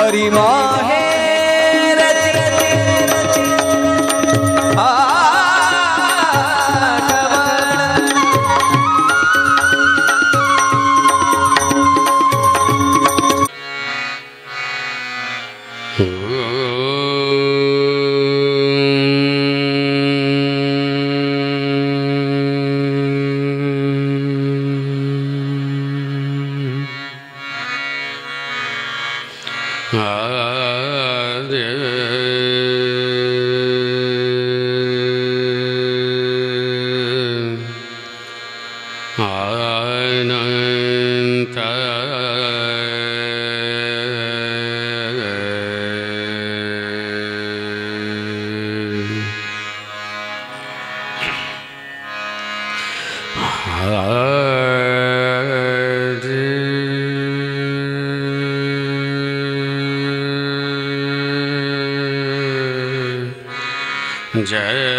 हरि माहे जय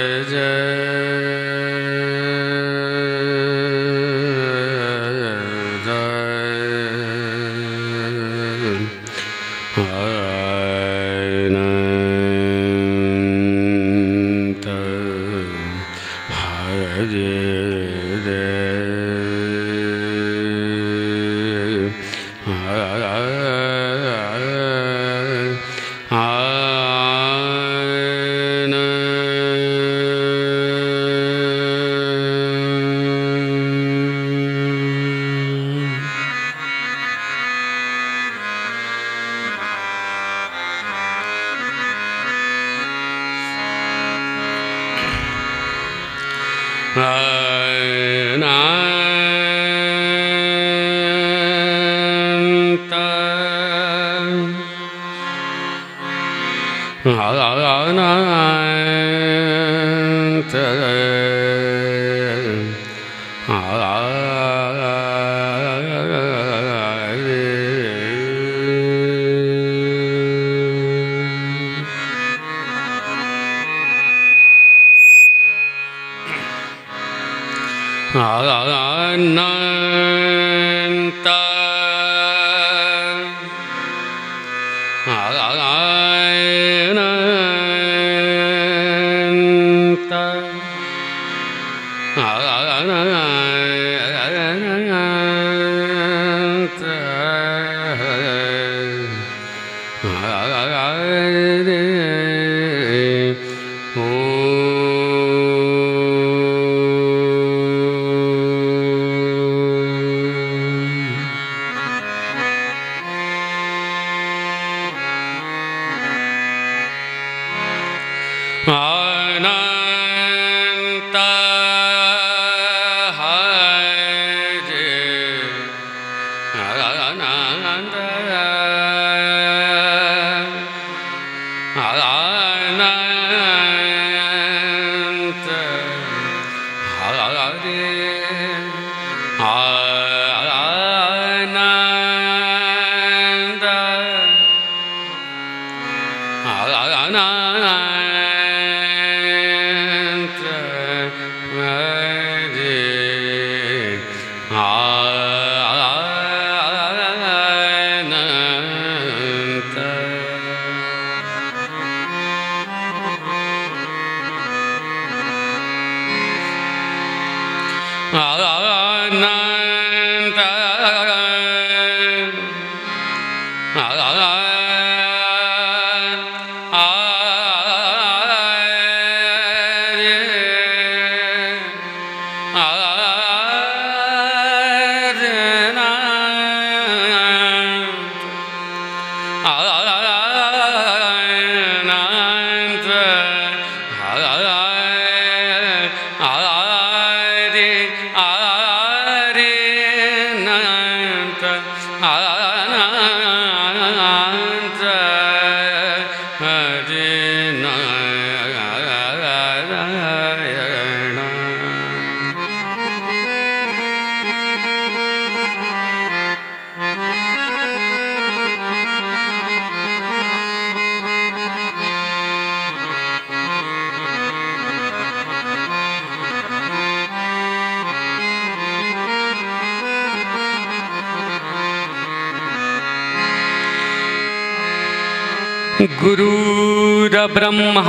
गुरुर्ब्रह्मा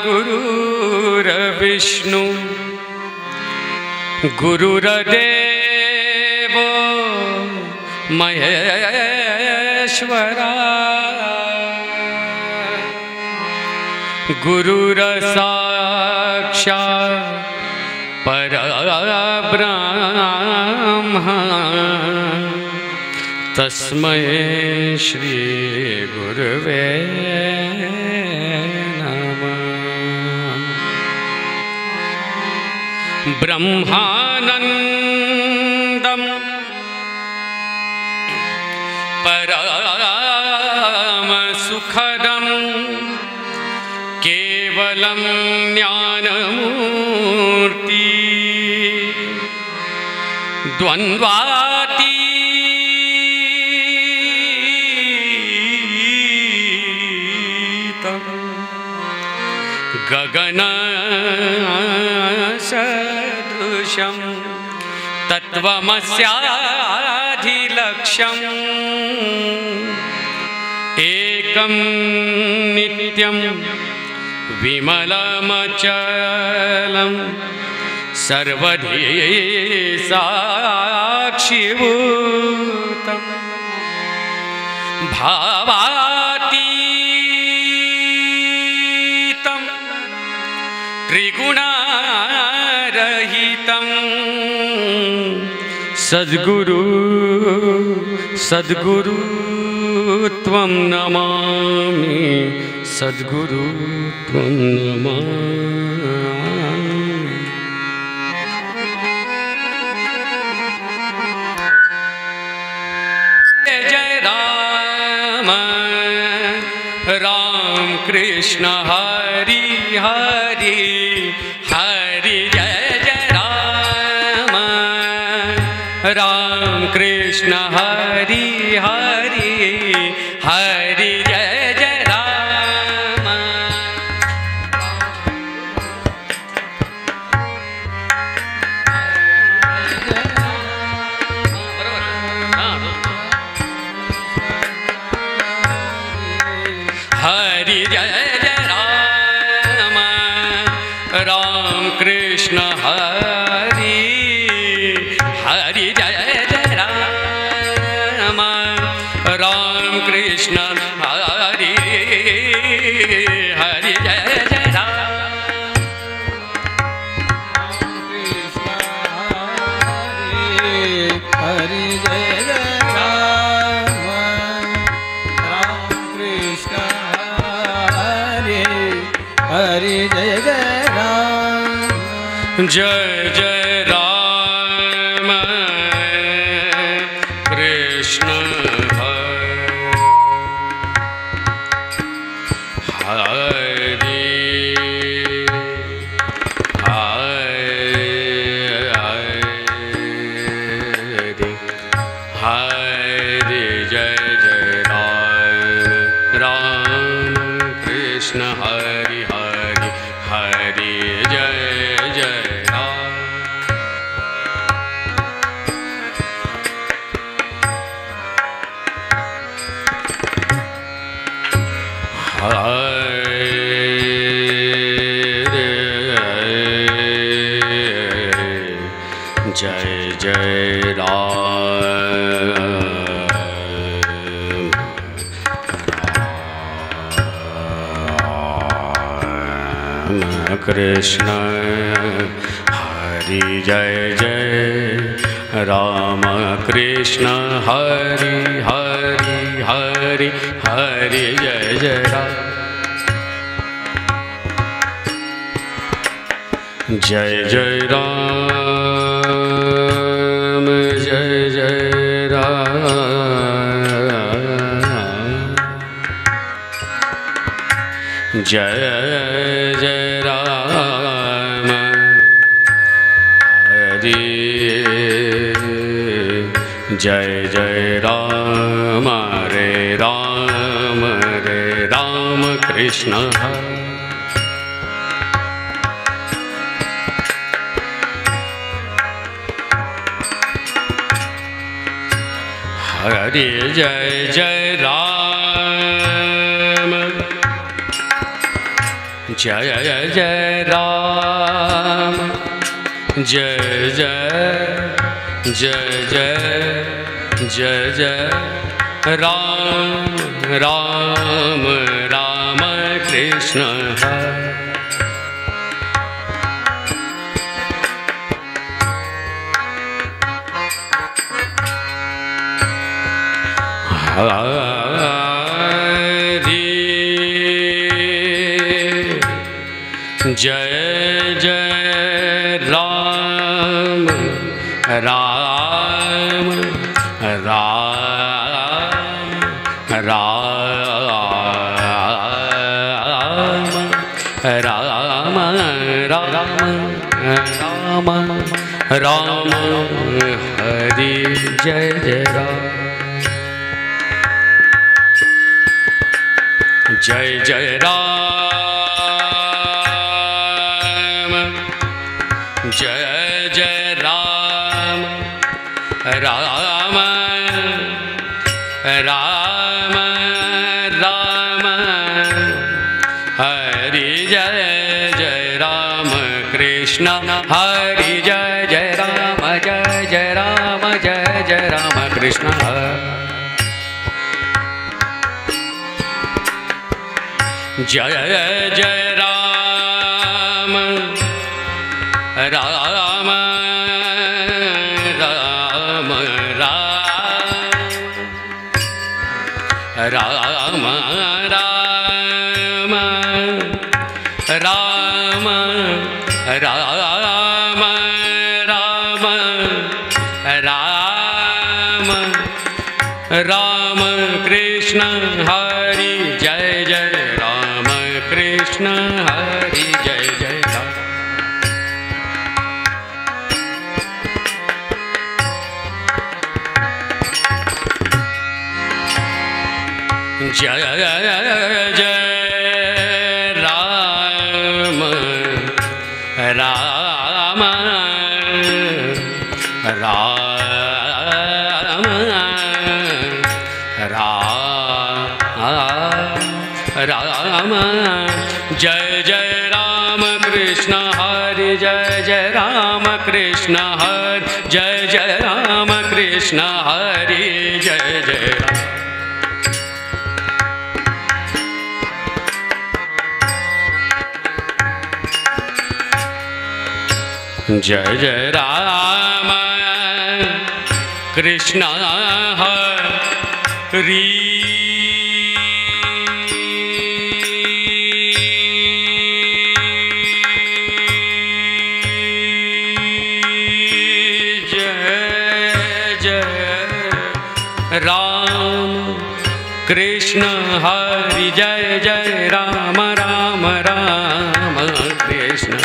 गुरुर्विष्णु गुरुर्देवो महेश्वरा गुरुर्साक्षात् परब्रह्म तस्मै श्री गुरुवे नमः। ब्रह्मानन्दं परमसुखदं केवलं ज्ञानमूर्ति द्वन्द्वातीतं गगनसदृशं तत्त्वमस्याधिलक्ष्यम् एकं नित्यं विमलमचलं सर्वधी साक्षिभूतं भावातीतं त्रिगुणारहितं सद्गुरु सद्गुरु त्वं नमामि सद्गुरु त्वं नमामि। जय राम राम कृष्ण हरि हरि हरि जय जय राम राम कृष्ण हरि हरि हरि जय जय राम। हरि जय जय राम राम कृष्ण हरि हरि जय जय राम राम कृष्ण हरि हरि जय जय राम। हरि जय जय राम राम कृष्ण हरि हरि जय जय राम। जय जय राम कृष्ण हरि हरि जय जय राम राम कृष्ण हरि हरि हरि जय जय राम। जय जय राम कृष्ण हरि जय जय राम कृष्ण हरि हरि हरि हरि जय जय राम। जय जय राम जय जय राम जय जय राम हरि जय जय राम रे राम कृष्ण हरि जय जय राम जय जय राम जय जय जय जय जय जय राम राम राम कृष्ण हरे जय जय राम राम राम राम राम राम राम हरि जय जय राम जय जय राम जय जय राम राम राम राम हरि जय जय राम कृष्ण हरि जय जय राम जय जय राम कृष्ण जय जय राम राम राम राम राम राम राम राम राम राम कृष्ण हरि जय जय राम कृष्ण हरि जय जय राम जय जय राम राम राम राम जय जय राम कृष्ण हरि जय जय राम कृष्ण हरि जय जय राम कृष्ण हरि जय जय राम जय जय राम कृष्ण हरि राम कृष्ण हरि जय जय राम राम राम कृष्ण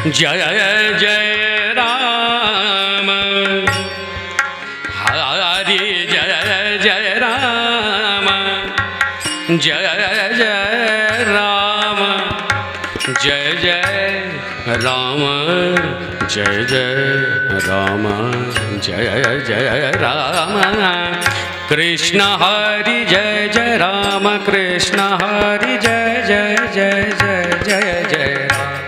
जय जय राम हरि जय जय राम जय जय राम जय जय राम जय जय राम जय जय राम कृष्ण हरि जय जय राम कृष्ण हरि जय जय जय जय जय जय राम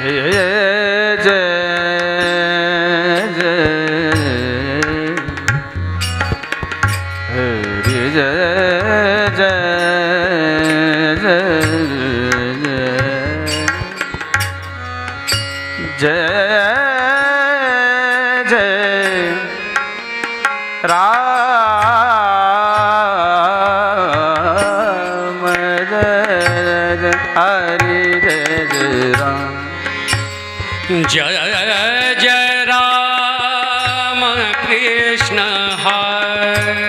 जय जय हरि जय जय जय जय राम जय जय हरि जय जय राम जय जय राम कृष्ण हरि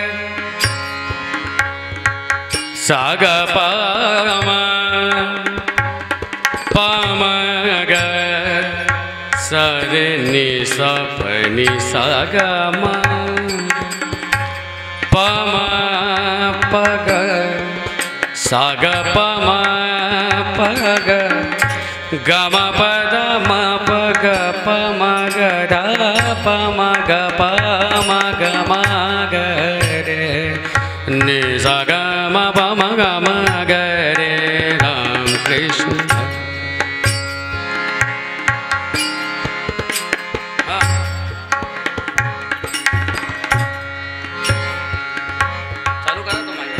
साग पम पम ग सरे नि सपनि साग म पम पग साग पम पग गम पद म प ग प म ग ध प म ग प म ग म ग रे नि सा ग म प म ग म ग रे राम कृष्ण चालू करा तो माहिती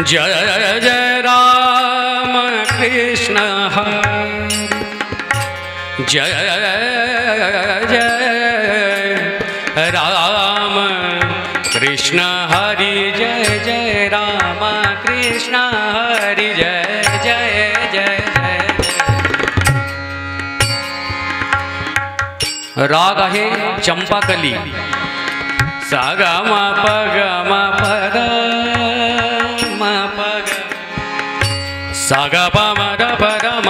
जय जय राम कृष्ण हरि जय जय राम कृष्ण हरि जय जय राम कृष्ण हरि जय जय जय जय राग आहे चंपाकली सा ग म प ग म प द म प ग सा ग प म द प द म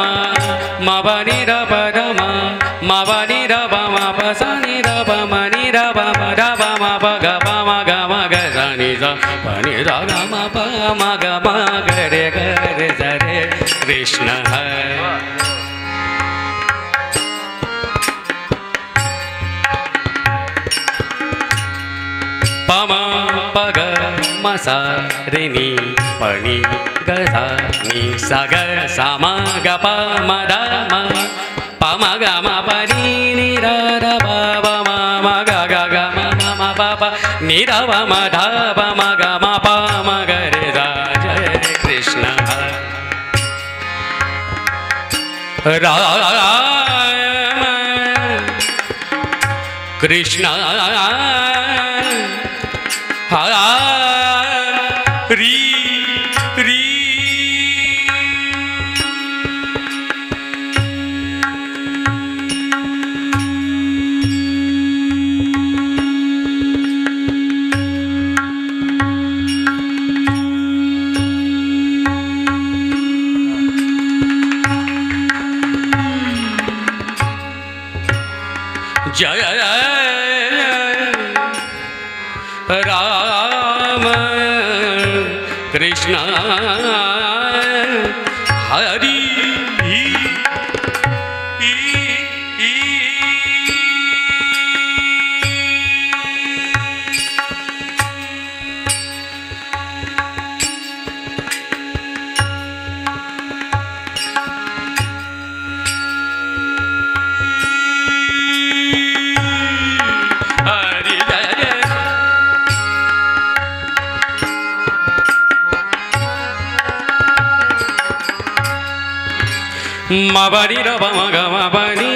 म प नि द प द म म प नि द प म प सा नि द प म नि द प म द प म प ग प म ग म ग सा नि द प नि द ग म प म ग म ग रे ग रे स रे कृष्ण हरे पम पग मसा रे नि पनि ग सा नि सा ग सा म ग प म द म प म ग म प नि नि र र प प म म ग ग ग म म म प प नि र प म ध प म ग म प म ग रे सा जय कृष्ण राम कृष्ण हरि री जय राम कृष्ण हरि म बनी र ब म ग म बनी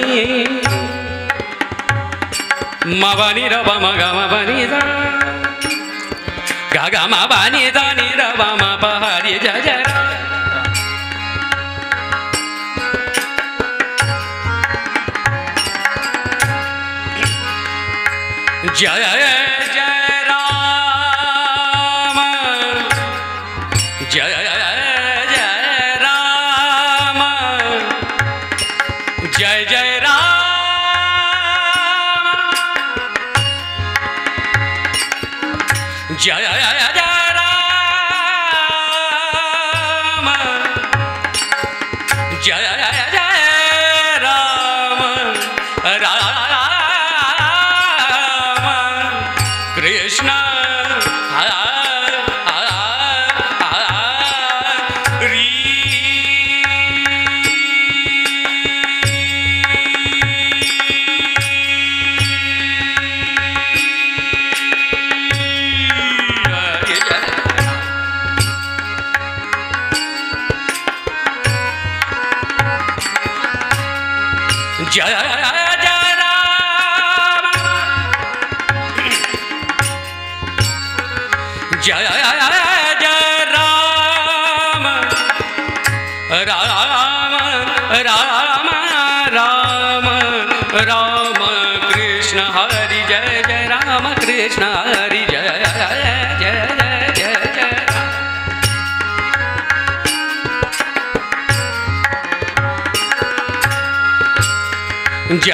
म बनी र ब म ग म बनी दा ग ग म बनी दा नि र ब म प हरि जय जय जय जय राम जय जय जय राम जय जय राम जय जय राम राम कृष्ण जय जय राम जय जय राम राम राम राम कृष्ण हरि जय जय राम कृष्ण हरि जय जय जय जय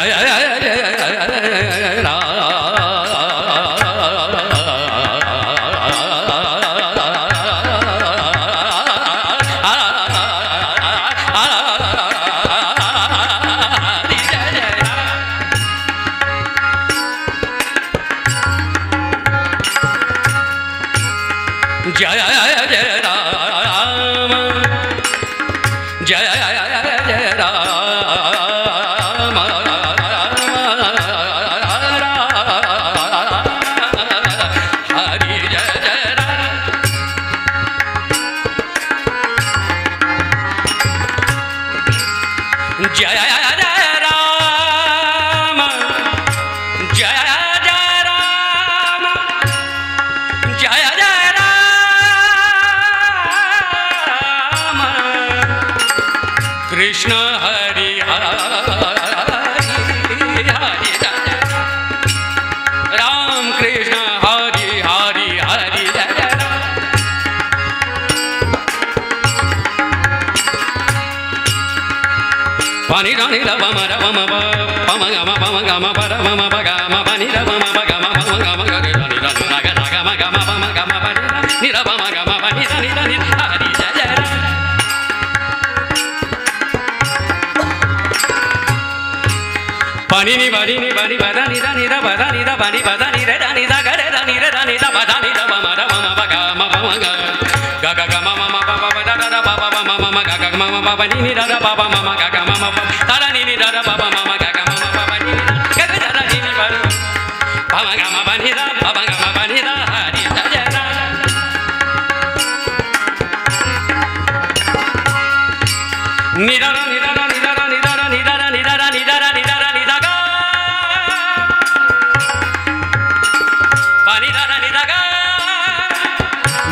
जय जय राम जय जय राम जय जय राम हरि जय जय राम जय जय राम जय जय राम जय जय राम कृष्ण हरि हरि हरि राम कृष्ण हरि हरि हरि जय pani rani la ma ra ma pa ma ga ma pa ra ma pa ga ma pani ra ma pa ga ma ga ma ga rani ra ga ma ga ma pa ni ra ma ga ma pa ni ra ni hari jai jai pani ni ba ni ba ni ra ni ra ba ni ba ni re ra ni da ga re ra ni da ba ni ra ma ra ma pa ga ma ga ma pa pa da da pa pa ma ga ga ma pa ni ra pa pa ma ga ga ma pa da ni da pa pa ma ga ga ma pa ni ga ga da ni pa pa ma ga ma ni ra pa ga ma ni ra hari jai jai ni ra ni ra ni ra ni ra ni ra ni ra ni ra ni ra ni da ga pa ni ra ni da ga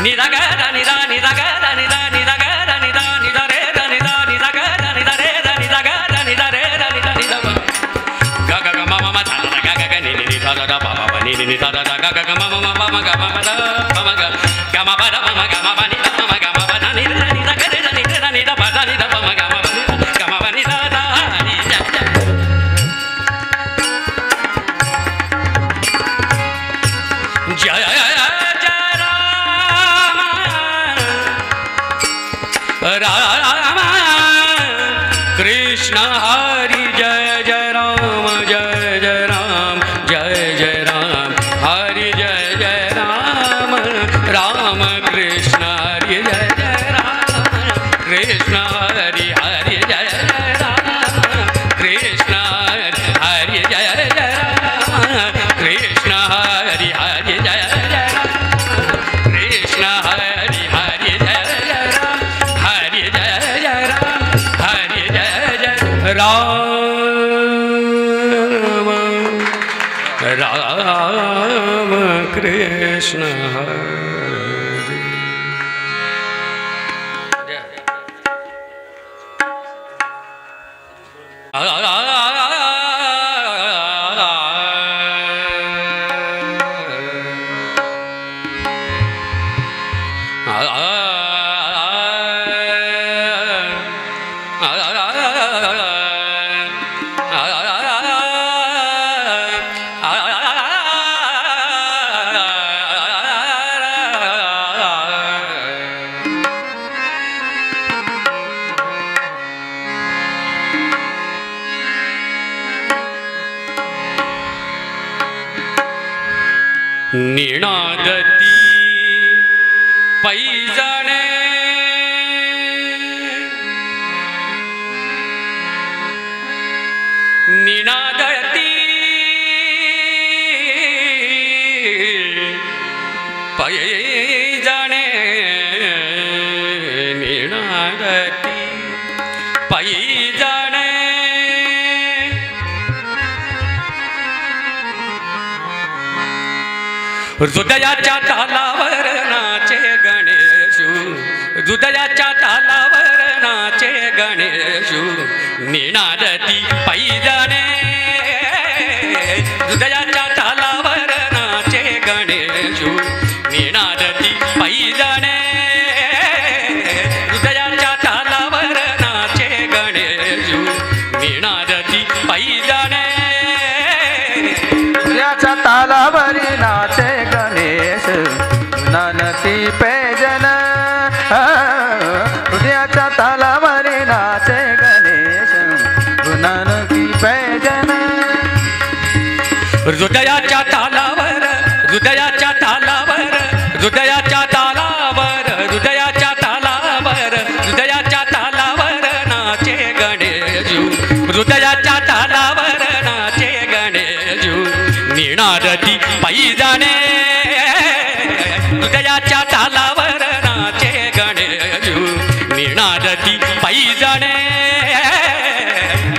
ni da ga ni da ni da ga ni da ni da ga ni da ni da re da ni da ni da ga ni da re da ni da ga ni da re da ni da ni da ga ga ga ma ma da ga ga ni ni da da pa pa ni ni da da ga ga ma ma pa ma ga ma da pa ma ga ma pa da ma ga ma pa ni da ma ga ma pa da ni da ni da ga re da ni da ni da pa da ni da pa ma ga ma pa ni ga ma pa ni da da ni ja ja jai Ram Krishna Hari जय जय राम जय जय राम जय जय राम हरि जय जय राम राम कृष्ण हरि जय जय राम कृष्ण हरि हरि जय जय राम कृष्ण हरि जय जय राम कृष्ण हरि हरि जय जय राम कृष्ण हरि हरि जय जय राम हरि जय जय राम हरि जय जय राम राम कृष्ण हरि निणादती पैजणे निणादती पैजणे निणादती पैजणे हृदयाच्या तालावर नाचे गणेशू हृदयाच्या तालावर नाचे गणेशु निनादती पैजाने हृदयाच्या तालावर नाचे गणेशु निनादती पैजाने हृदयाच्या तालावर नाचे गणेशु निनादती पैजाने हृदयाच्या तालावरी नाचे गणेश ननती पैजन हृदयाच्या तालावरी नाचे गणेश ननती पैजन हृदयाच्या तालावर हृदयाच्या तालावर हृदयाच्या तालावर हृदयाच्या तालावर हृदयाच्या तालावर नाचे गणेशु हृदयाच्या तालावर नाचे गणेशु निनादती पैजाने हृदयाच्या तालावर नाचे गणेशु निनादती पैजाने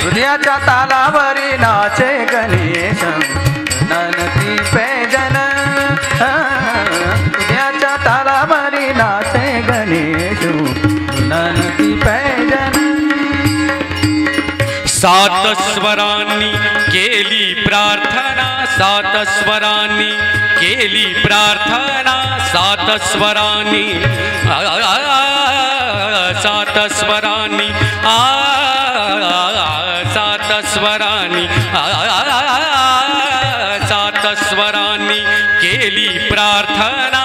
हृदयाच्या तालावरी नाचे गणेश ननती पैजन हृदयाच्या तालावरी नाचे गणेश ननती पैजन सात स्वरांनी केली प्रार्थना सात स्वरांनी केली प्रार्थना सात स्वरांनी सात स्वरांनी सात स्वरांनी सात स्वरांनी केली प्रार्थना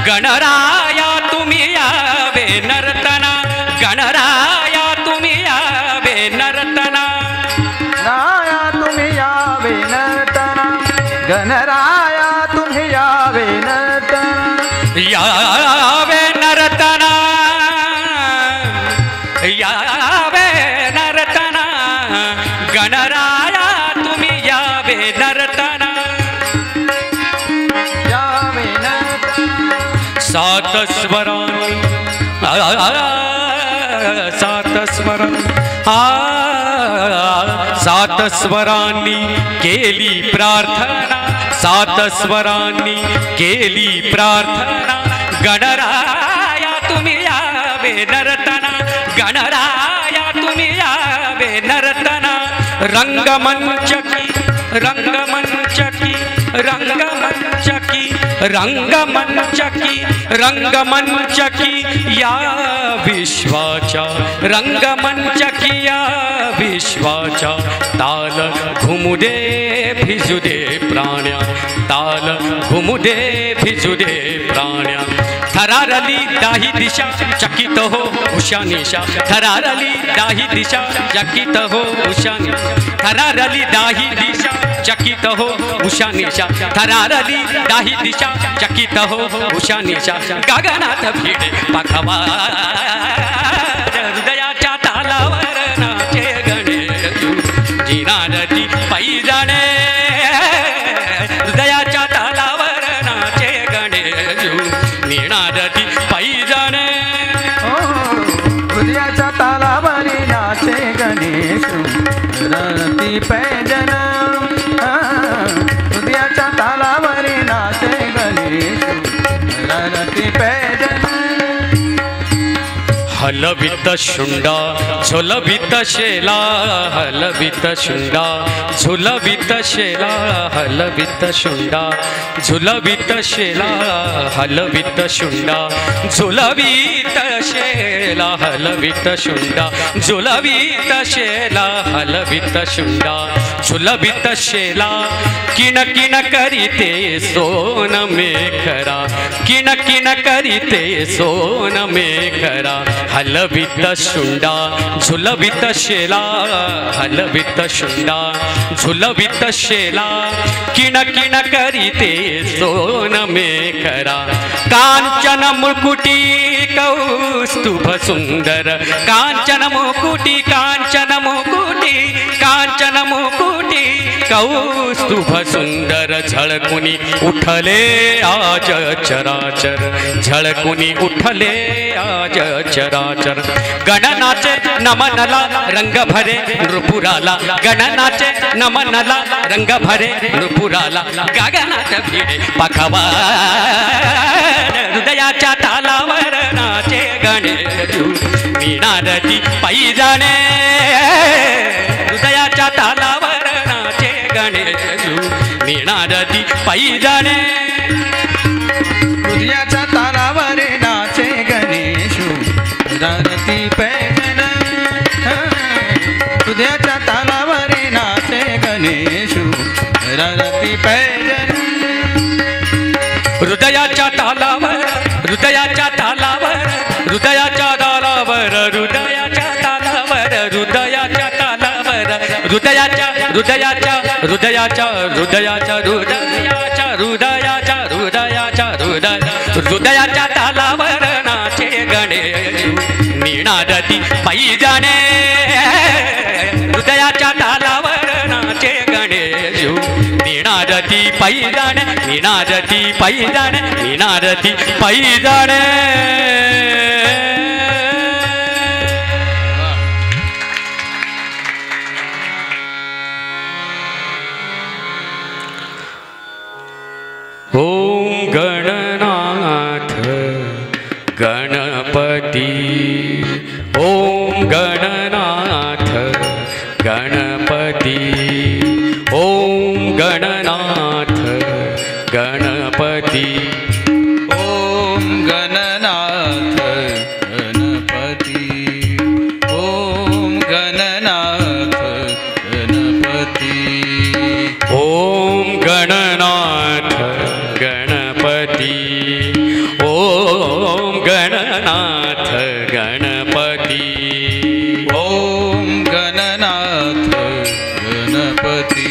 गणराया तुम्ही यावे नर्तना गणराया तुम्ही यावे नर्तना नाया तुम्ही यावे नर्तना गणराया तुम्ही यावे नर्तना यावे नर्तना यावे नर्तना गणराया तुम्ही यावे नर्तना यावे नर्तना सात स्वरांनी सात स्वरांनी सात स्वरांनी केली प्रार्थना सात स्वरांनी केली प्रार्थना गणराया तुम्ही यावे नर्तना गणराया तुम्ही यावे नर्तना रंगमंचकी रंगमंचकी रंगमंचकी रंगमंचकी रंगमंचकी या विश्वाच्या रंगमंचकी या विश्वाच्या ताल घुमू दे भिजू दे प्राण्या ताल घुमू दे भिजू दे प्राण्या थरारली दाही दिशा चकित हो उषा निशा थरारली दाही दिशा चकित हो उषा थरारली दाही दिशा चकित हो उषा निशा थरारली दाही दिशा चकित हो उषा निशा गगनात भिडे पाखवा हृदयाच्या तालावर नाचे गणेशु निनादती पैजाने हृदयाच्या तालावर नाचे गणेशु निनादती पैजाने हृदयाच्या तालावरी नाचे गणेश ननती पैजन हृदयाच्या तालावरी नाचे गणेश ननती पैजन हलवित शुंडा झुलवित शेला हलवित शुंडा झुलवित शेला हलवित शुंडा झुलवित शेला हलवित शुंडा झुलवित शेला हलवित शुंडा झुलवित शेला हलवित शुंडा झुलवित शेला किन किन करीते सोन मेखरा किन किन करीते सोन मेखरा हलवित शुंडा झुलवित शेला हलवित शुंडा झुलवित शेला किन किन करीते सोन मेखरा कांचन मुकुटी कौस्तुभ सुंदर कांचन मुकुटी कांचन मुकुटी कांचन मुकुटी कौस्तुभ सुंदर झळकुनी उठले आज चराचर झळकुनी उठले आज चराचर गणनाचे नमनला रंग भरे नृपुराला गणनाचे नमनला रंग भरे नृपुराला गगनात भिडे पाखवा हृदयाच्या तालावर नाचे गणेशु निनादती पैजाने हृदयाच्या तालावर नाचे गणेशू निनादती पैजाने हृदयाच्या तालावर नाचे गणेशू ररती पैजन हृदयाच्या तालावर नाचे गणेशू ररती पैजन हृदयाच्या तालावर हृदयाच्या तालावर हृदयाच्या तालावर हृदयाच्या तालावर हृदयाच्या तालावर हृदयाच्या हृदयाच्या हृदयाच्या हृदयाच्या हृदयाच्या हृदयाच्या हृदयाच्या हृदयाच्या तालावर नाचे गणेशू निनादती पैजाने हृदयाच्या तालावर नाचे गणेशू निनादती पैजाने निनादती पैजाने निनादती पैजाने ओम गणनाथ गणपती ओम गणनाथ गणपती ओम गणनाथ गणपती ओम गणनाथ गणपती ओम गणनाथ गणपती ओम गणनाथ गणपती ओम गणनाथ गणपती ओम गणनाथ गणपती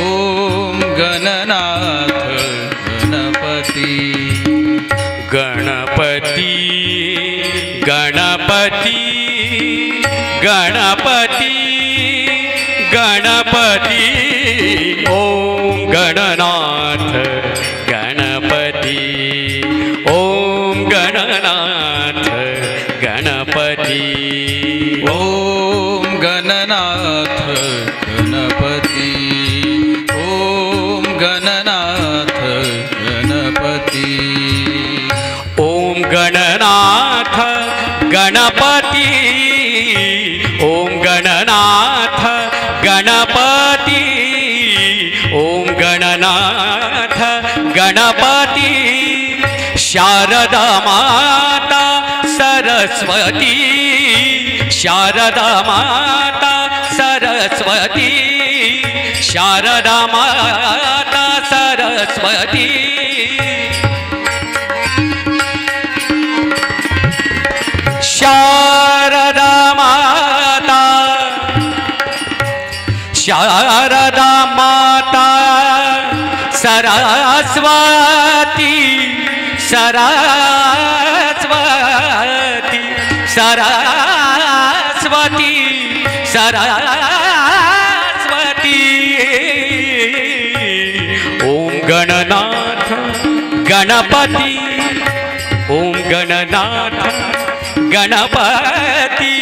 ओम गणनाथ गणपती गणपती गणपती गणपती गणपती ओम गणनाथ गणपती ओम गणनाथ गणपती ओम गणनाथ गणपती ओम गणनाथ गणपती ओम गणनाथ गणपती ओम गणनाथ गणपती ओम गणनाथ गणपती शारदा माता सरस्वती शारदा माता सरस्वती शारदा माता सरस्वती शारदा माता शारदा माता सरस्वती सरस्वती सरस्वती सरस्वती ओम गणनाथ गणपती ओम गणनाथ गणपती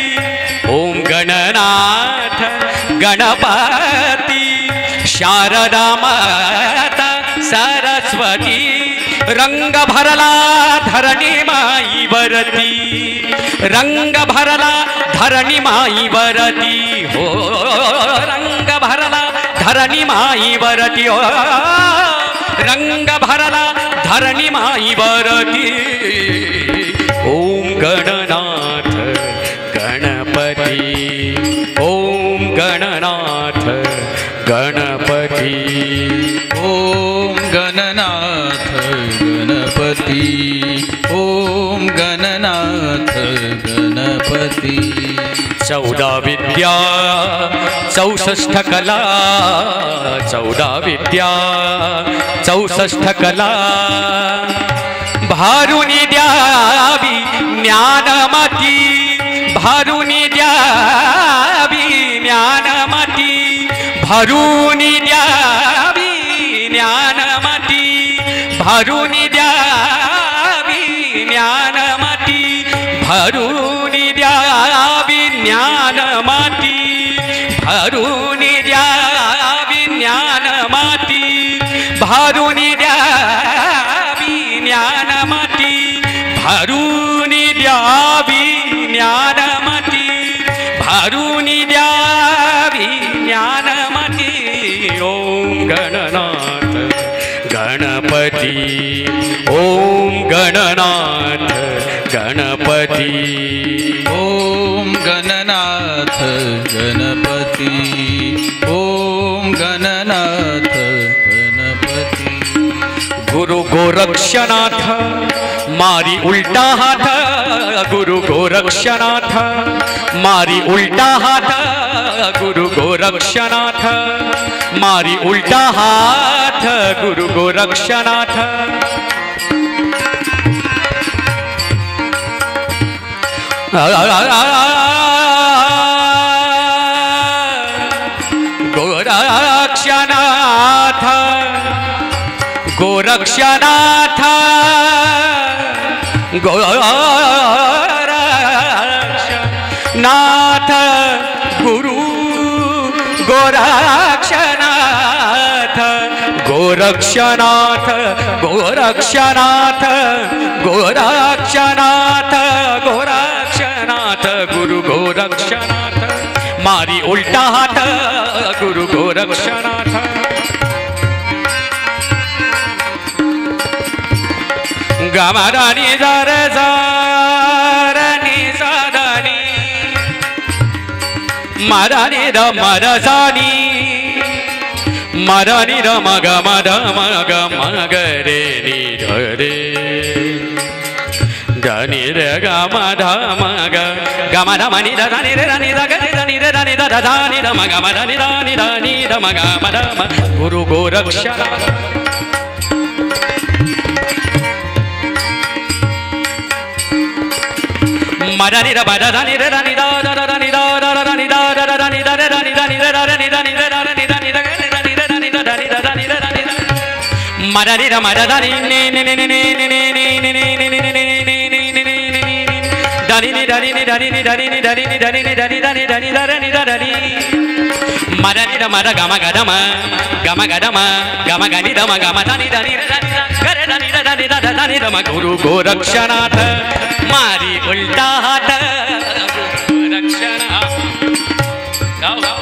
ओम गणनाथ गणपती शारदा माता सरस्वती रंग भरला धरणी माईवरती रंग भरला धरणी माईवरती हो रंग भरला धरणी माईवरती हो रंग भरला धरणी माईवरती ओम गणनाथ गणपती ओम गणनाथ गणपती ओम गणनाथ गणपती ओम गणनाथ गणपती 14 विद्या 64 कला 14 विद्या 64 कला भारुनी द्यावी ज्ञानमती भारुनी द्यावी ज्ञानमती भारुनी द्यावी ज्ञानमती भारुनी द्यावी ज्ञानमती भारुनी द्यावी ज्ञानमती भारुनी द्यावी ज्ञानमती भारुनी द्यावी ज्ञानमती भारुनी द्यावी ज्ञान गणपती ओम गणनाथ गणपती ओम गणनाथ गणपती ओम गणनाथ गणपती गुरु गोरक्षनाथ मारी उल्टा हाथ गुरु गोरक्षनाथ मारी उल्टा हाथ गुरु गोरक्षनाथ मारी उल्टा हाथ गुरु गोरक्षनाथ गोरक्षनाथ गोरक्षनाथ गोरक्षनाथ गुरु गोरक्षनाथ गोरक्षनाथ गोरक्षनाथ गोरक्षनाथ गोरक्षनाथ गुरु गोरक्षनाथ मारी उल्टा हाथ गुरु गोरक्षनाथ गमरानी जर जारनी सादानी मरानी र मरसानी मरानी र मग मद मग मगरे नि रे धनी रे गम ध मग गम ध मनि ध धनि रे धनि ध गनि धनि रे धनि ध धनि ध मग म धनि धनि धनि ध मग म ध गुरु गोरक्षनाथ मदनि द बद धनि रे धनि द द धनि द द धनि द द धनि द रे धनि धनि रे धनि धनि रे धनि धनि ध गनि धनि रे धनि ध धनि ध धनि रे धनि मदनि द मद धनि ने ने ने ने ने ने ने ने ने ने ने धनि नि धनि नि धनि नि धनि नि धनि नि धनि नि धनि धनि धनि ध रे नि ध धनि मदनि द मद गम गदम गम गदम गम गनि द म गम धनि धनि रे धनि ग रे धनि ध धनि ध धनि ध म गुरु गोरक्षनाथ मारी उल्टा हाथ गोरक्षनाथ गाओ गाओ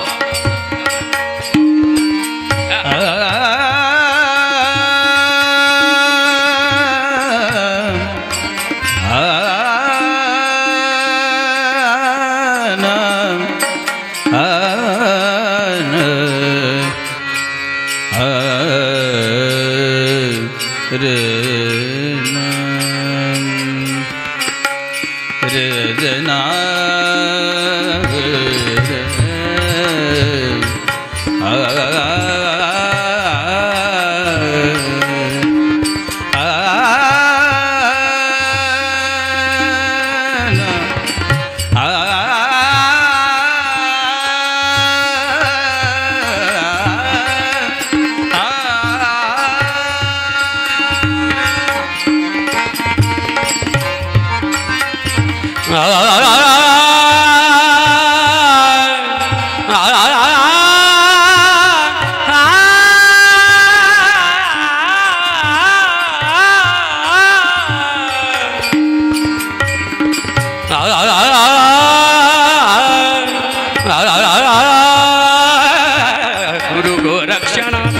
गुरु गोरक्षनाथ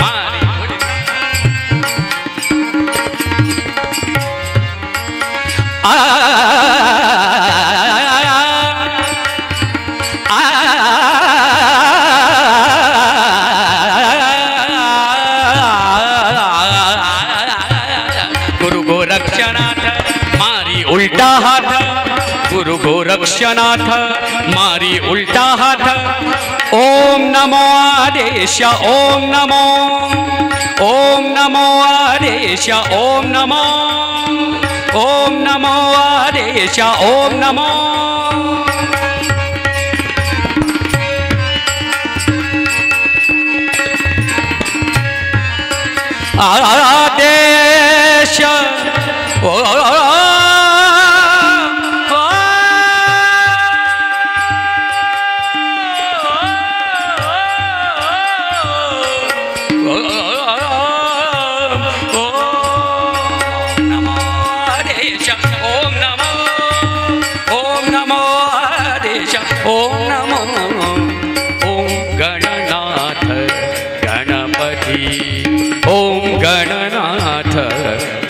मारी गुरु गोरक्षनाथ मारी उल्टा हाथ गुरु गोरक्षनाथ मारी उल्टा हाथ ओम नमो आदेश ओम नमो आदेश ओम नमो आदेश ओम नमो आदेश ओम नमो ओम गणनाथ गणपति ओम गणनाथ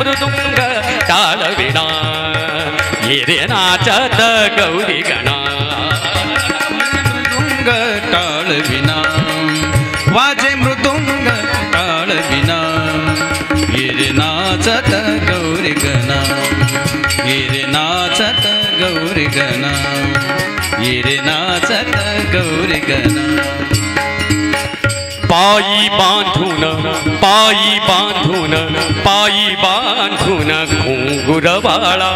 मृदुंग टाळविणा ये रे नाचत गौरी गणा मृदुंग टाळविना वाजे मृदुंग टाळविना ये रे नाचत गौरी गणा ये रे नाचत गौरी गणा ये रे नाचत गौरी गणा पायी बांधून घुंगुर बाळा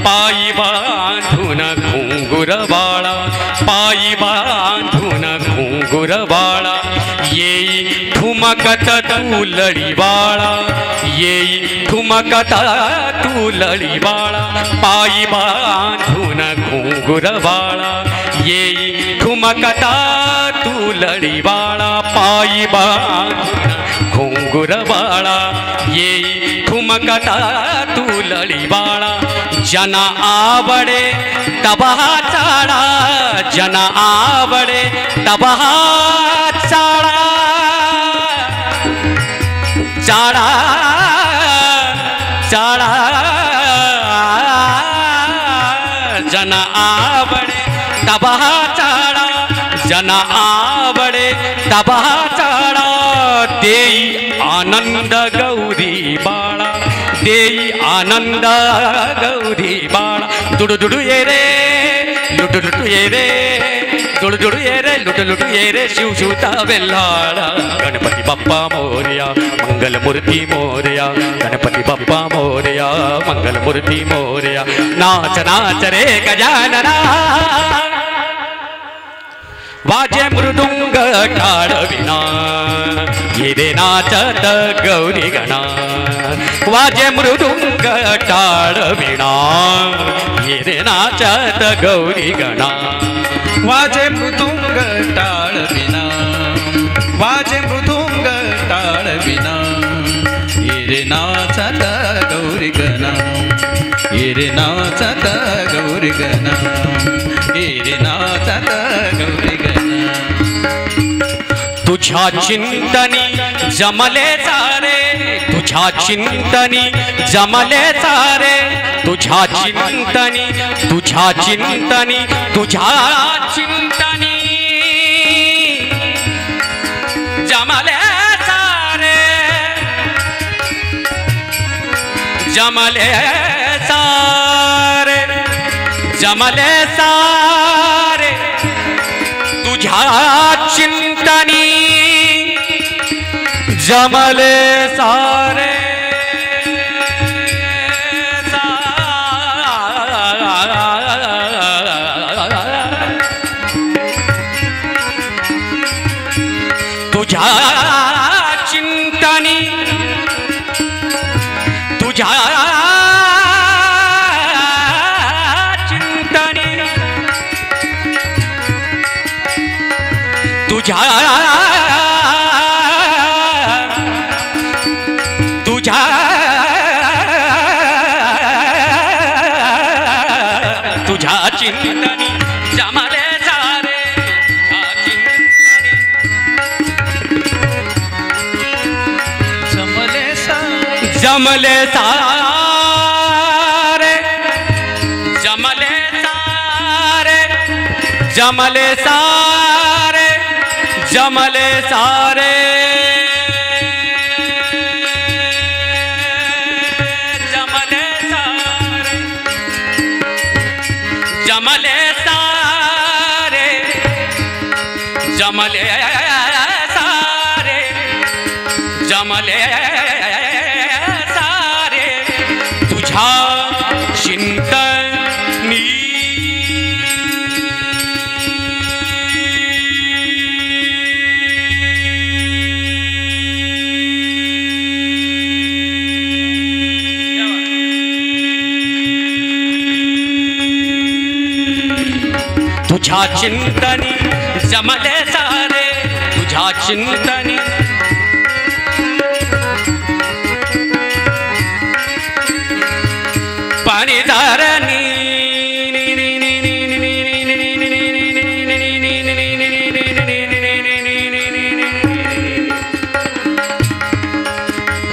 पायी बांधून घुंगुर बाळा पायी बांधून घुंगुर बाळा येई ठुमकत तू लढी बाळा येई ठुमकत तू लढी बाळा पायी बांधून घुंगुर बाळा येई ठुमकता तू लढी बाळा पायी बांधून घुंगुर बाळा येई ठुमकता तू लढी बाळा जना आवडे तबहा चाळा जना आवडे तबहा चाळा चाळा चाळा जना आवडे तबहा चाळा जना आवडे तबहा चाळा देई आनंद गौरी बाळा देई आनंद गौरी बाळा दुडू दुडू ये रे लुटू लुटू ये रे दुडू दुडू ये रे लुटू लुटू ये रे शिव शिवता वेल्हाळा गणपती बाप्पा मोरया मंगलमूर्ती मोरया गणपती बाप्पा मोरया मंगलमूर्ती मोरया नाच नाच रे गजानना वाजे मृदुंग टाळविना ये रे नाचत गौरी गणा वाजे मृदुंग टाळविना ये रे नाचत गौरी गणा वाजे मृदुंग टाळविना वाजे मृदुंग टाळविना ये रे नाचत गौरी गणा ये रे नाचत गौरी गणा ये रे नाचत गौरी गणा तुझ्या चिंतनी जमले सारे तुझ्या चिंतनी जमले सारे तुझ्या चिंतनी तुझ्या चिंतनी तुझ्या चिंतनी जमले सारे जमले सारे जमले सारे तुझ्या चिंतनी जमले सारे तुझ्या चिंतनी तुझ्या चिंतनी तुझ्या तुझ्या तुझ्या चिंतनी जमले सारे जमले सारे जमले सारे जमले सारे जमले सारे जमले सारे जमले सारे जमले सारे जमले सारे जमले सारे तुझ्या चिंतनी तुझ्या चिंतनी जमले सारे तुझ्या चिंतनी पाणी धारणी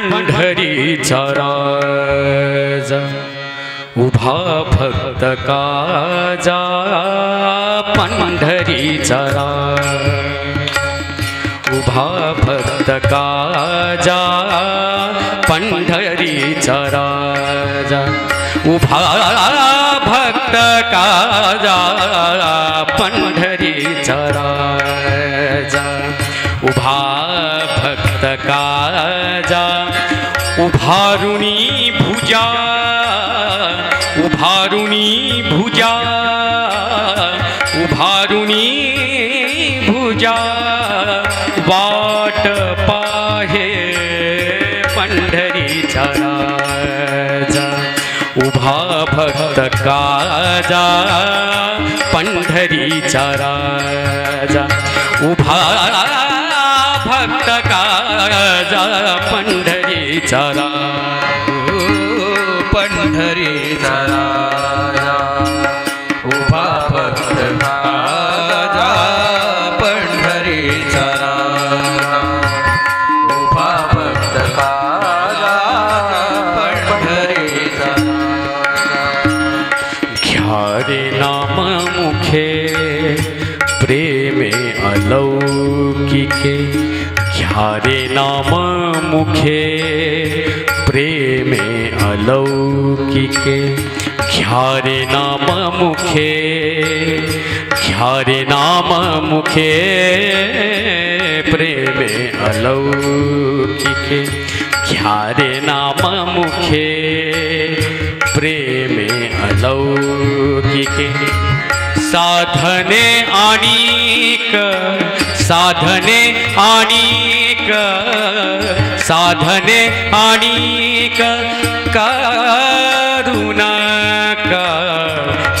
पंढरीचा राजा उभा भक्त काजा पंढरीचा राजा उभा भक्त काजा पंढरीचा राजा उभा भक्त काजा पंढरीचा राजा उभा भक्त काजा उभारुणी भुजा उभारुणी भुजा उभारुणी भुजा वाट पाहे पंढरीचा राजा उभा भक्त काजा पंढरीचा राजा उभा भक्त काजा पंढरीचा पंढरीचा राजा उभा भक्त काजा पंढरीचा राजा उभा भक्त काजा पंढरीचा घ्या रे नाम मुखे प्रेमे अलौकिके घ्या रे नाम मुखे प्रेमे अलौकिके घ्या रे नाम मुखे घ्या रे नाम मुखे प्रेमे अलौकिके घ्या रे नाम मुखे प्रेमे अलौकिके साधने आणिक साधने आणिक साधने आणिक करुणाक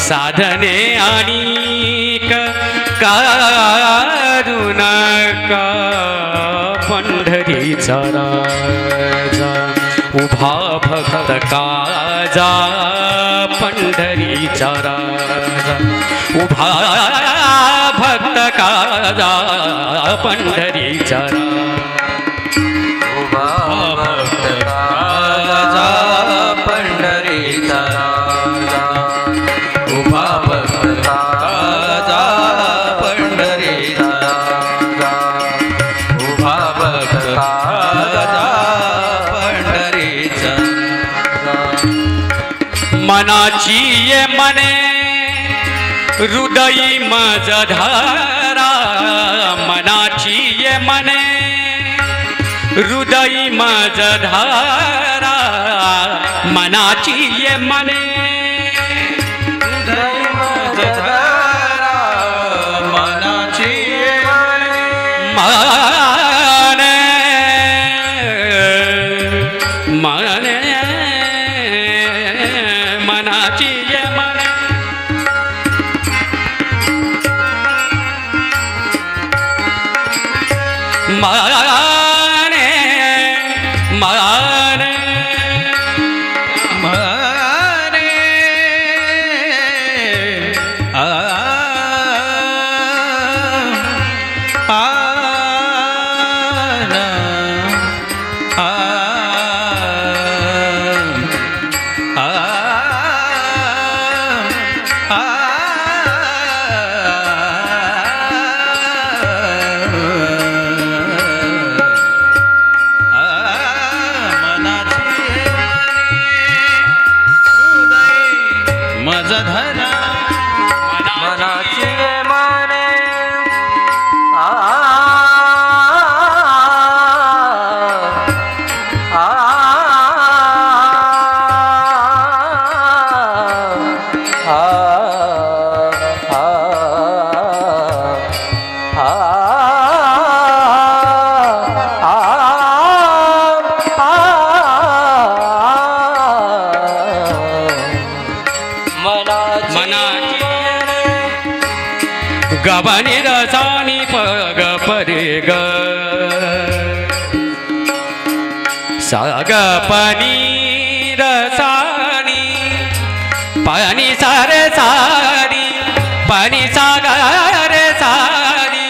साधने आणिक करुणाक पंढरीचा राजा उभा भक्त काजा पंढरीचा राजा उभा भक्त काजा पंढरीचा उभा भक्त काजा पंढरीचा राजा उभा भक्त काजा पंढरीचा राजा उभा भक्त काजा पंढरीचा मनाची ये मने हृदयी मज धारा मनाची ये मने हृदयी मज धारा मनाची ये मने हृदयी मज धारा मनाची ये मने मने मनाची ये मने माने माने माने आ गबनी रसानी पग परे ग साग पानी रसानी पानी सारे सारी पानी सागर सारी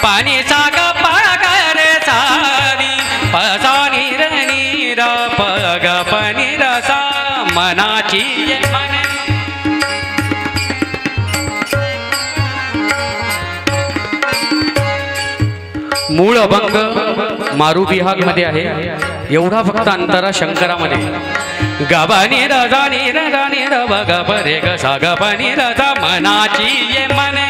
पानी साग पागर सारी पसानी रनी मूळ अभंग मारू विभागमध्ये आहे, एवढा फक्त अंतरा शंकरामध्ये. गाबानी राजा नी राजा नी रबा गबरे ग सा गाबानी राजा मनाची ये मने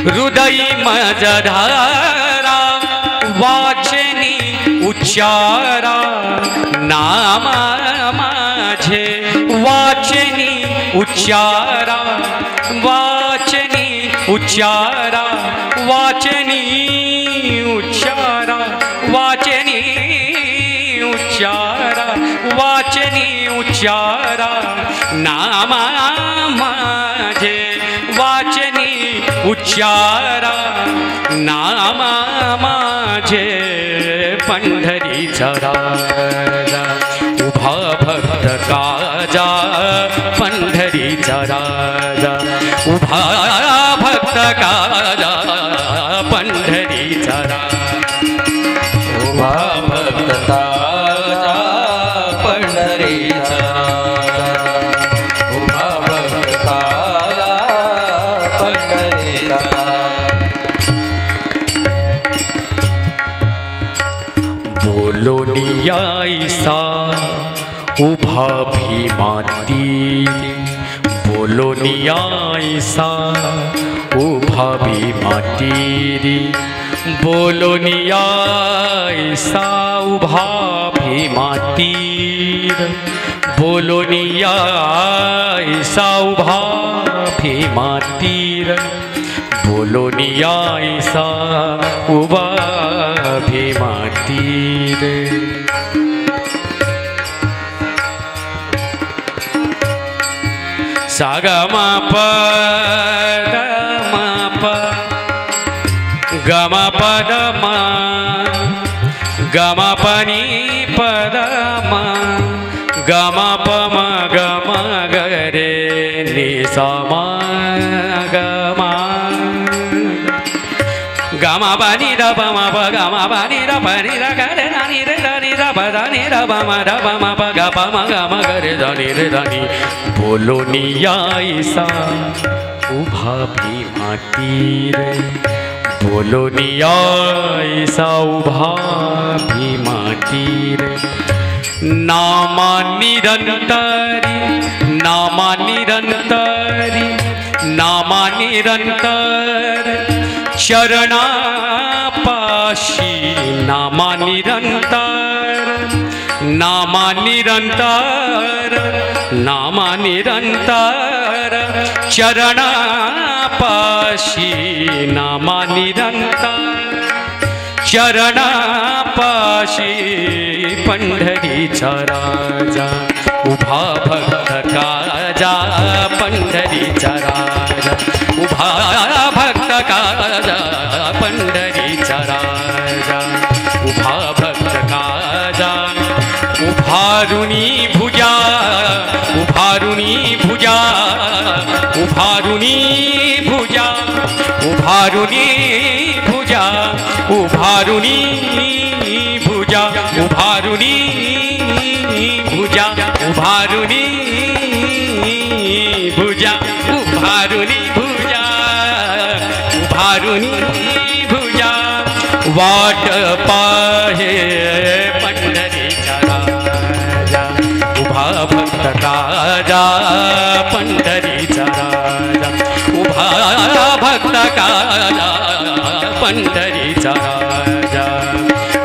हृदयी मजधारा वाचनी उच्चारा नाम माझे वाचनी उच्चारा वाचनी उच्चारा वाचनी उच्चारा वाचनी उच्चारा वाचनी उच्चारा नाम माझे वाचनी उच्चारा नाम माझे पंढरीचा राजा उभा भक्त काजा पंढरीचा राजा उभा भक्त काजा पंढरीचा राजा उभा भक्त काजा पंढरीचा उभा भक्त काजा पंढरीचा. बोलोनियाईसा उभा भीमाती बोलोनियाईसा उभा भीमाती बोलोनियाईसा उभा भीमातीर बोलोनियाईसा उभा भीमातीर बोलोनियाईसा उभा भीमातीर. सागा माप गमा पद मा गमा पनी पद मा गमा पम गमा गरे नि समा गमा गमा पानी र पमा प गमा पानी र पनि र गरे नानी रे धनी र पदानी र पमा र पमा प ग पमा गमा गरे धनी रे धनी. बोलोनियाईसा उभा भीमातीर बोलोनियाईसा उभा भीमातीर. नामा निरंतरी नामा निरंतरी नामा निरंतर शरणापाशी नामा निरंतर नामा निरंतर नामा निरंतर चरणापाशी नामा निरंतर चरणापाशी पंढरीचा राजा उभा भक्त काजा पंढरीचा राजा उभा भक्त काजा पंढरीचा राजा उभा भक्त काजा. उभारुणी भुजा उभारुणी भुजा उभारुणी भुजा उभारुणी भुजा उभारुणी भुजा उभारुणी भुजा उभारुणी भुजा उभारुणी भुजा उभारुणी भुजा. वाट पाहे पंढरीचा राजा उभा भक्त काजा पंढरीचा राजा उभा भक्त काजा पंढरीचा राजा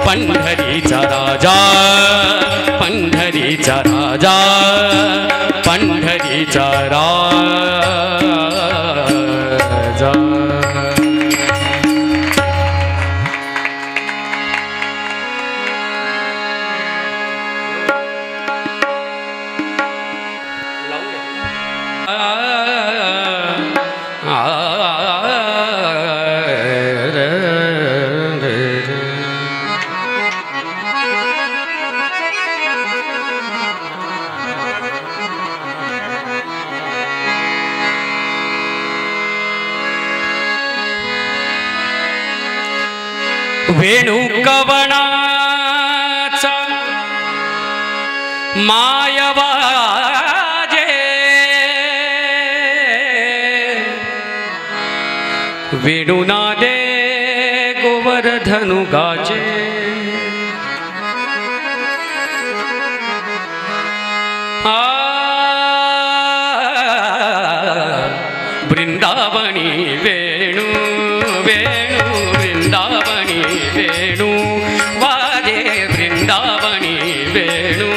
पंढरीचा राजा पंढरीचा राजा पंढरीचा राजा. वेणू कवनाचा मायवाजे वेणुनादे गोवर्धनु गाजे वृंदावनी वेणु वेणु वृंदावनी वेणु वाजे वृंदावनी वेणु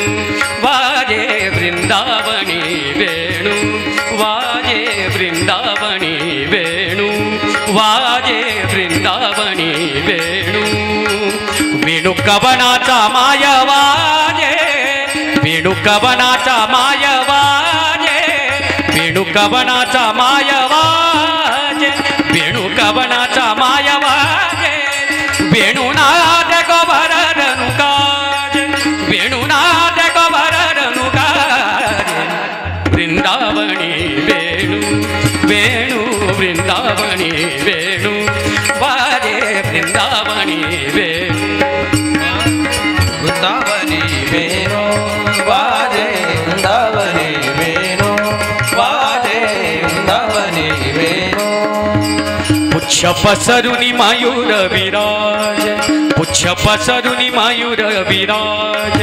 वाजे वृंदावनी वेणु वाजे वृंदावनी वेणु वाजे वृंदावनी वेणु वेणु कवनाचा मायवाजे वेणु कवनाचा मायवाजे वेणु कवनाचा मायवाजे वेणु कवनाचा मायवाजे वेणुनाद गोवर्धनु गाजे वेणुनाद गोवर्धनु गाजे वृंदावनी वेणु वेणु वृंदावनी वेणु वाजे वृंदावनी वेणु वृंदावनी वेणु वाजे वृंदावनी वेणु वाजे वृंदावनी वेणु पुच्छ पसरुनि मयूर विराज पुच्छ पसरुनि मयूर विराज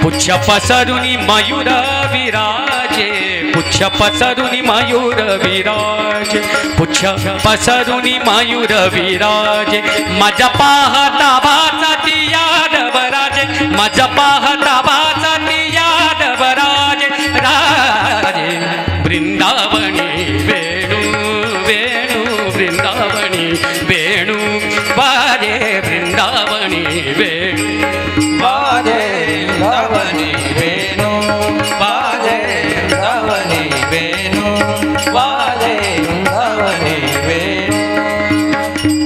पुच्छ पसरुनि मयूर विराजे पुच्छ पसरुनि मयूर विराज पुच्छ पसरुनि मयूर विराजे माझ्या पाहता वाचाती यादवराजे माझ्या पाहता वाचाती यादवराजे राजे वृंदावनी वेणु वेणु वृंदावनी वेणु वाजे वृंदावनी वेणु वाजे वृंदावनी वेणु वाजे वृंदावनी वेणु वाजे वृंदावनी वेणु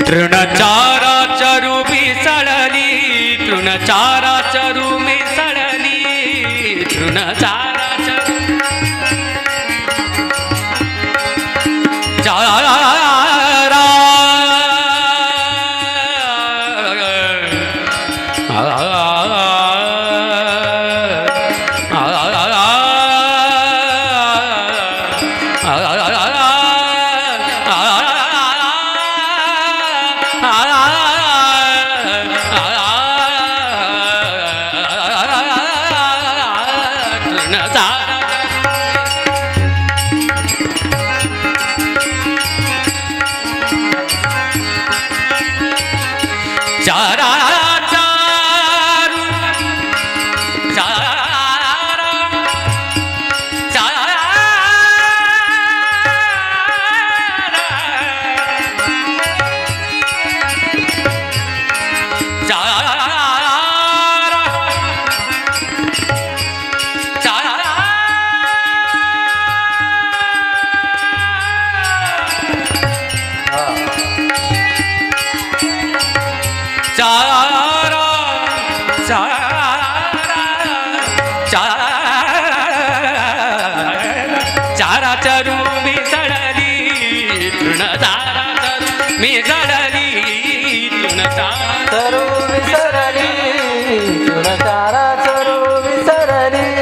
तृणचारा चरु मिसळली तृणचारा चरु मिसळली तृणचारा चरु चारा चारा चरू मिसळली तृणचारा चरू मिसळली तृणचारा चरू विसरली तृणचारा चरू विसरली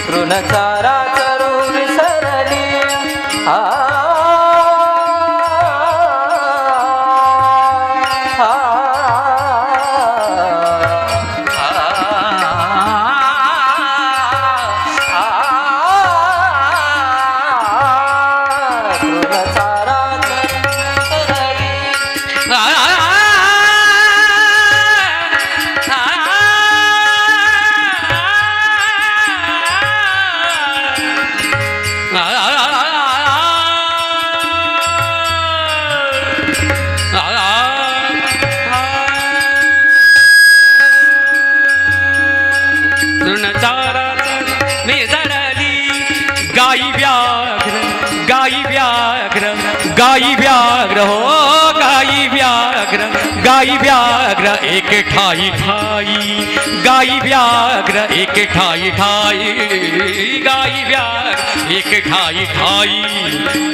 तृणचारा चरू विसरली गाई व्याघ्र हो गाई व्याघ्र गाई व्याघ्र एक ठाई ठाई, गाई व्याघ्र एक ठाई ठाई, गाई व्याघ्र एक ठाई ठाई,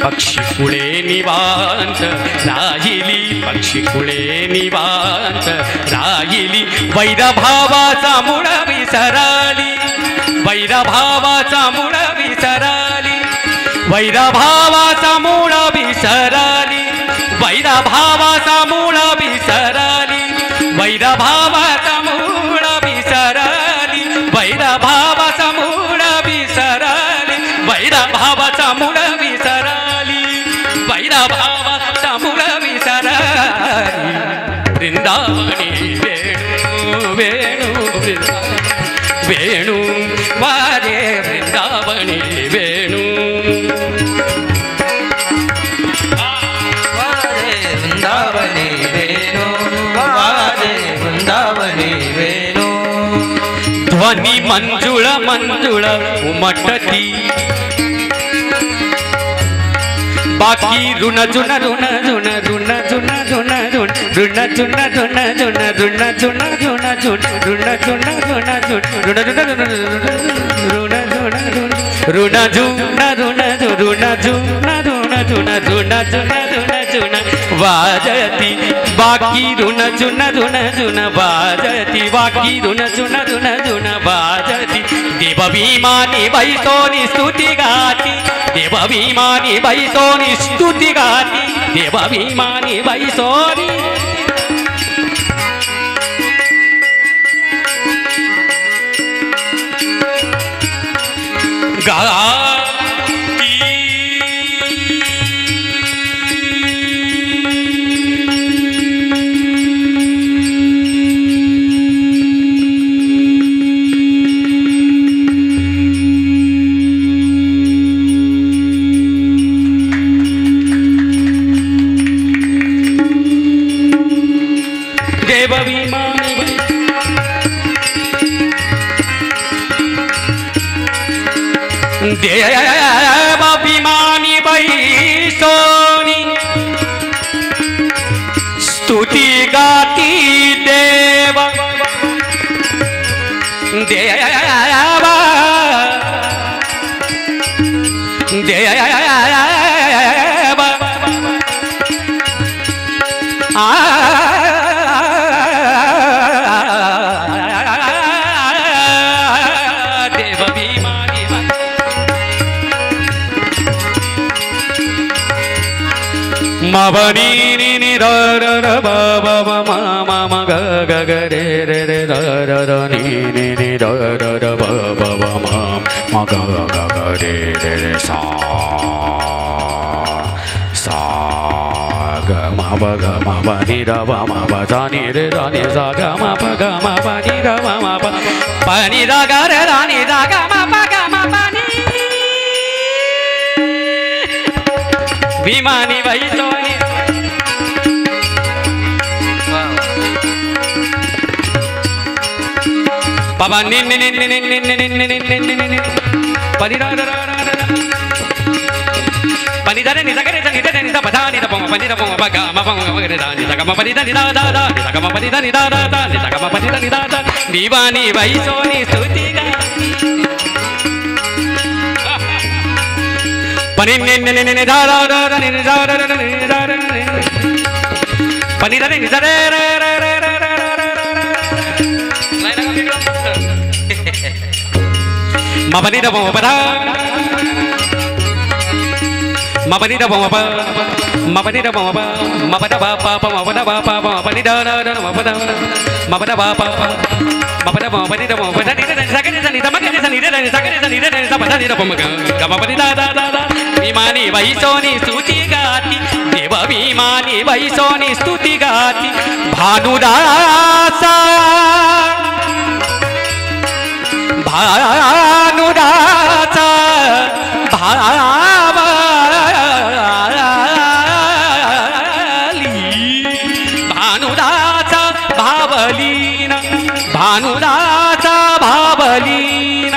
पक्षी कुळे निवांत राहिली, पक्षी कुळे निवांत राहिली, वैरभावाचा मूळ विसरली, वैरभावाचा मूळ विसरली, वैरभावाचा मूळ विसरली, वैरभावाचा मूळ विसरली, वैरभावाचा मूळ विसरली, वैरभावाचा मूळ विसरली, वैरभावाचा मूळ विसरली, वैरभावाचा मूळ विसरली, वृंदावनी वेणू वेणू वेणू वारे वृंदावनी वेणू, वृंदावनी वेणु वाजे वृंदावनी वेणु, ध्वनी मंजुळ मंजुळ उमटती, बाकी ऋण जुन ऋण जुन ऋण जुन जुन ऋण ऋण जुन जुन जुन ऋण जुन जुन जुन ऋण जुन जुन जुन ऋण जुन ऋण जुन ऋण जुन ऋण जुन जुन ऋण जुन जुन जुन वाजती, बाकी ऋण जुन जुन जुन वाजती, बाकी ऋण जुन जुन जुन वाजती, देवभिमानी बैसोनी स्तुती गाती, देवभिमानी बैसोनी स्तुती गाती, देवभिमानी बैसोनी गाती, देवभिमानी देवभिमानी बैसोनी स्तुती गाती, देव देव देव मवनी नि नि र र र ब ब ब म म म ग ग ग रे रे रे र र र नि नि नि र र र ब ब ब म म ग ग ग रे रे रे सा सा ग म ब ग म ब नि र ब म ब सा नि रे र नि सा ग म प ग म प नि र ब म प प नि र ग रे र नि सा ग म प ग म प नि विमानी बैसोनी बाबा नि नि नि नि नि नि नि नि नि नि नि नि पनी रा रा रा रा पनी दा नि दा रे नि दा नि दा पदा नि दा पनी दा प गा म प म रे दा नि दा म पनी दा नि दा दा दा नि दा म पनी दा नि दा दा दा नि दा म पनी दा नि दा दा दीवानी बैसोनी स्तुति गा पनी नि नि नि नि दा दा दा नि दा दा दा नि दा दा पनी दा नि दा रे रे रे रे mapani da poma pada mapani da poma pa mapani da poma pa mapada ba pa pa mapada ba pa mapani da da da mapada mapada ba pa mapada ba mapani da poma pada ni da sakani da ni da makani da ni da ni sakani da ni da ni da pada ni da poma ga mapani da da da da vimani vaisoni stuti gati deva vimani vaisoni stuti gati bhanudasa भानुदाचा भावली भानुदाचा भावलीन भानुदाचा भावलीन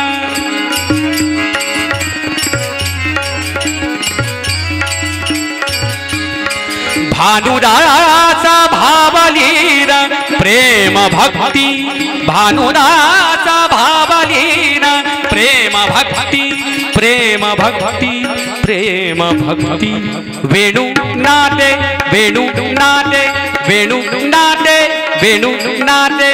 भानुदाचा भावलीन भक्ती भानुदाचा भावलीन प्रेम भक्ती प्रेम भक्ती प्रेम भक्ती वेणू नादे वेणू नादे वेणू नादे वेणू नादे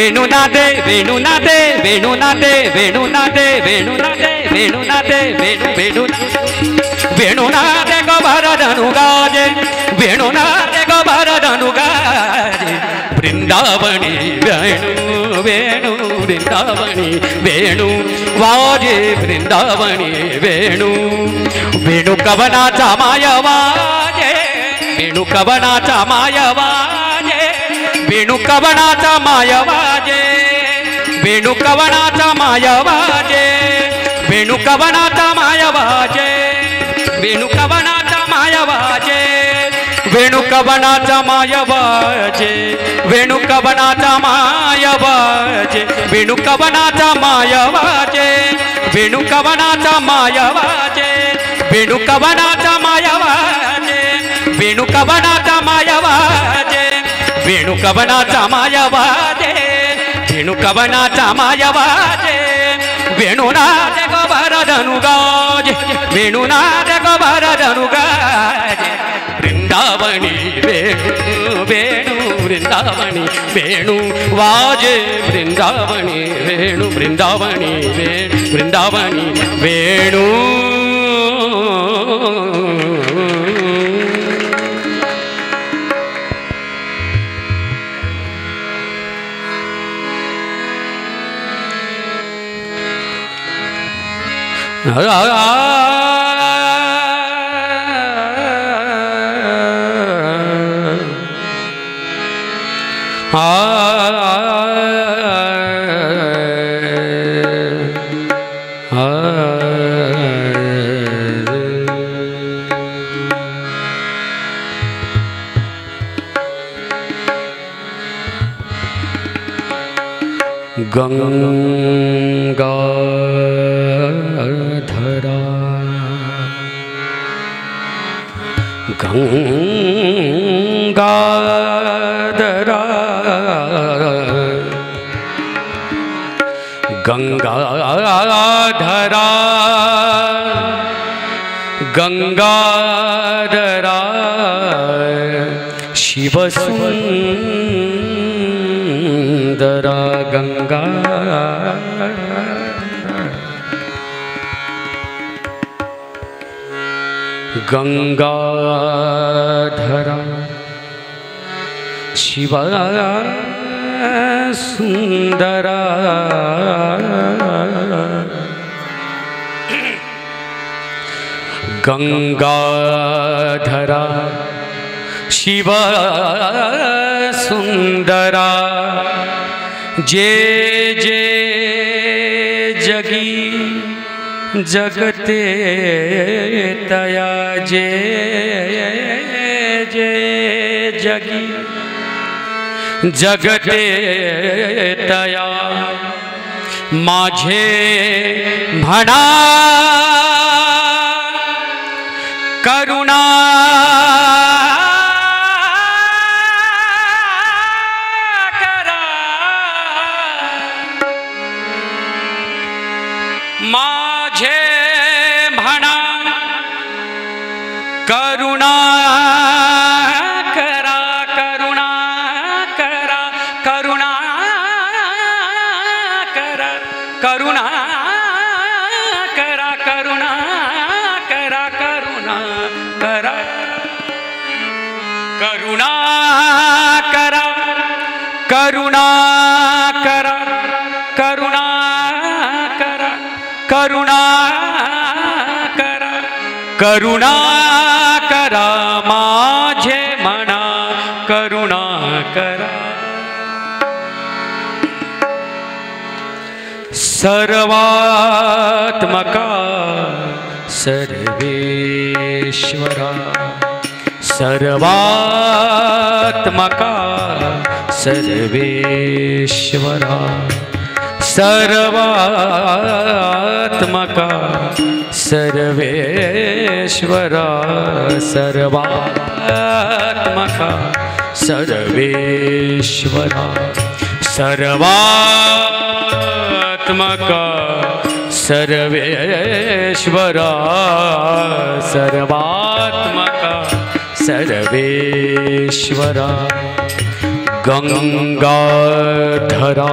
वेणू नादे वेणू नादे वेणू नादे वेणू नादे वेणू नादे वेणू नादे वेणू वेणू वेणू नादे गो भरधनु गाजे वेणू नादे गो भरधनु गाजे वृंदावनी वेणु वेणु वृंदावनी वेणु वाजे वृंदावनी वेणु वेणु कवनाचा माया वाजे वेणु कवनाचा माया वाजे वेणु कवनाचा माया वाजे वेणु कवनाचा माया वाजे वेणु कवनाचा माया वाजे वेणु कवनाचा माया वाजे वेणु कवनाचा माया वाजे वेणु कवनाचा माया वाजे वेणु कवनाचा माया वाजे वेणु कवनाचा माया वाजे वेणु कवनाचा माया वाजे वेणु कवनाचा माया वाजे वेणु कवनाचा माया वाजे वेणु कवनाचा माया वाजे वेणु नादे गो भरधनु गाजे वेणु नादे गो भरधनु गाजे वृंदावनी वेणु वेणु वृंदावनी वेणु वाजे वृंदावनी वेणु वृंदावनी वेणु वृंदावनी वेणु गंगाधरा गंगाधरा गंगाधरा गंगाधरा शिव सुंदरा गंगा गंगाधरा शिव सुंदरा गंगाधरा शिव सुंदरा जे जे जगी जगते तया जे जे जगी जगते तया माझे म्हणा करुणा करा माझे म्हणा करुणा करा करुणा करा करुणा करा करुणा करा करुणा करा करुणा करा करुणा करा करुणा करा करुणा करा करुणा करा करुणा करा माझे म्हणा करुणा करा सर्वात्मका सर्वेश्वरा सर्वात्मका सर्वेश्वरा सर्वात्मका सर्वेश्वरा सर्वात्मका सर्वेश्वरा सर्वात्मका सर्वेश्वरा सर्वात्मका सर्वेश्वरा गंगाधरा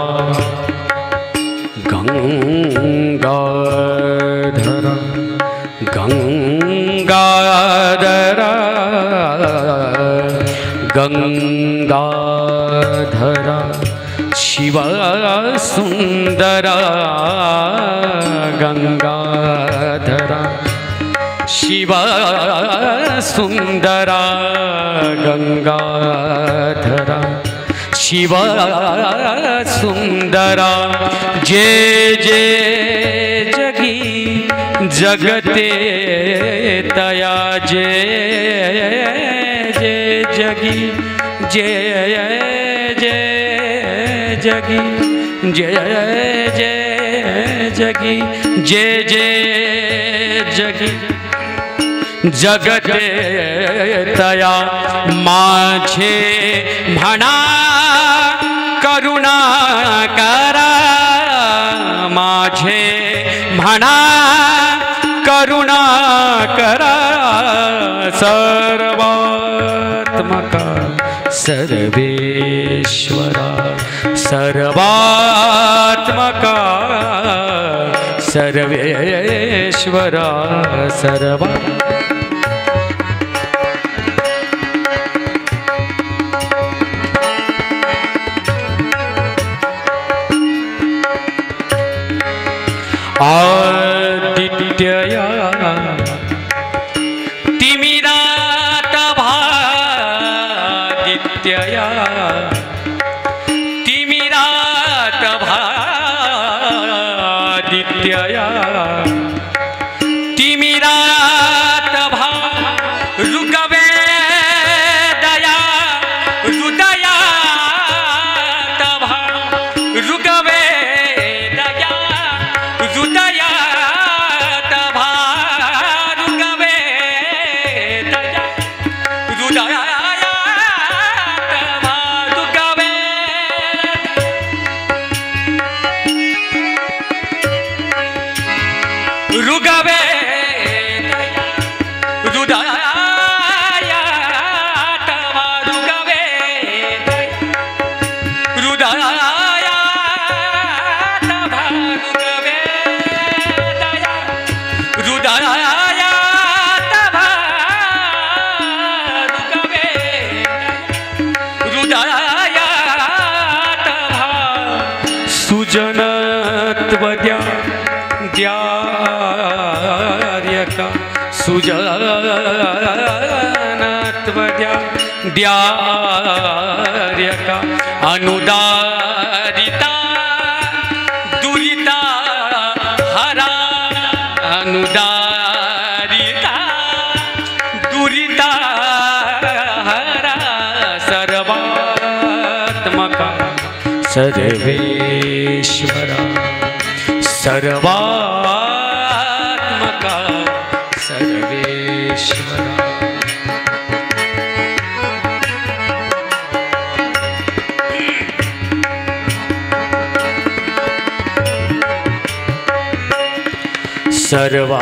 गंगाधरा गंगाधरा गंगाधरा शिव सुंदरा गंगाधरा शिव सुंदरा गंगाधरा शिव सुंदरा जे जे जगी जगते तया जे जे जगी जे जे जगी जे जे जगी जे जे जगी जगते तया माझे म्हणा करुणा करा माझे म्हणा करुणा करा सर्वात्मका सर्वेश्वरा सर्वात्मका सर्वेश्वरा सर्वा आदित्यया तिमिरात भादित्यया तिमिरात भादित्यया तिमिरात भा रुकवे दया हृदयात भा रुकवे दया हृदयात भा रुकवे दया हृदयात भा रुकवे रुकवे हृदयात भा रुकवे हृदयात भा रुकवे दया हृदयात भा रुकवे हृदयात भा सुजनत्वद्या द्यार्यका सुजनत्वद्या द्यार्यका अनुदारिता दुरिता हरा अनुदारिता दुरिता हरा सर्वात्मका सर्वेश्वरा सर्वात्मका सर्वेश्वरा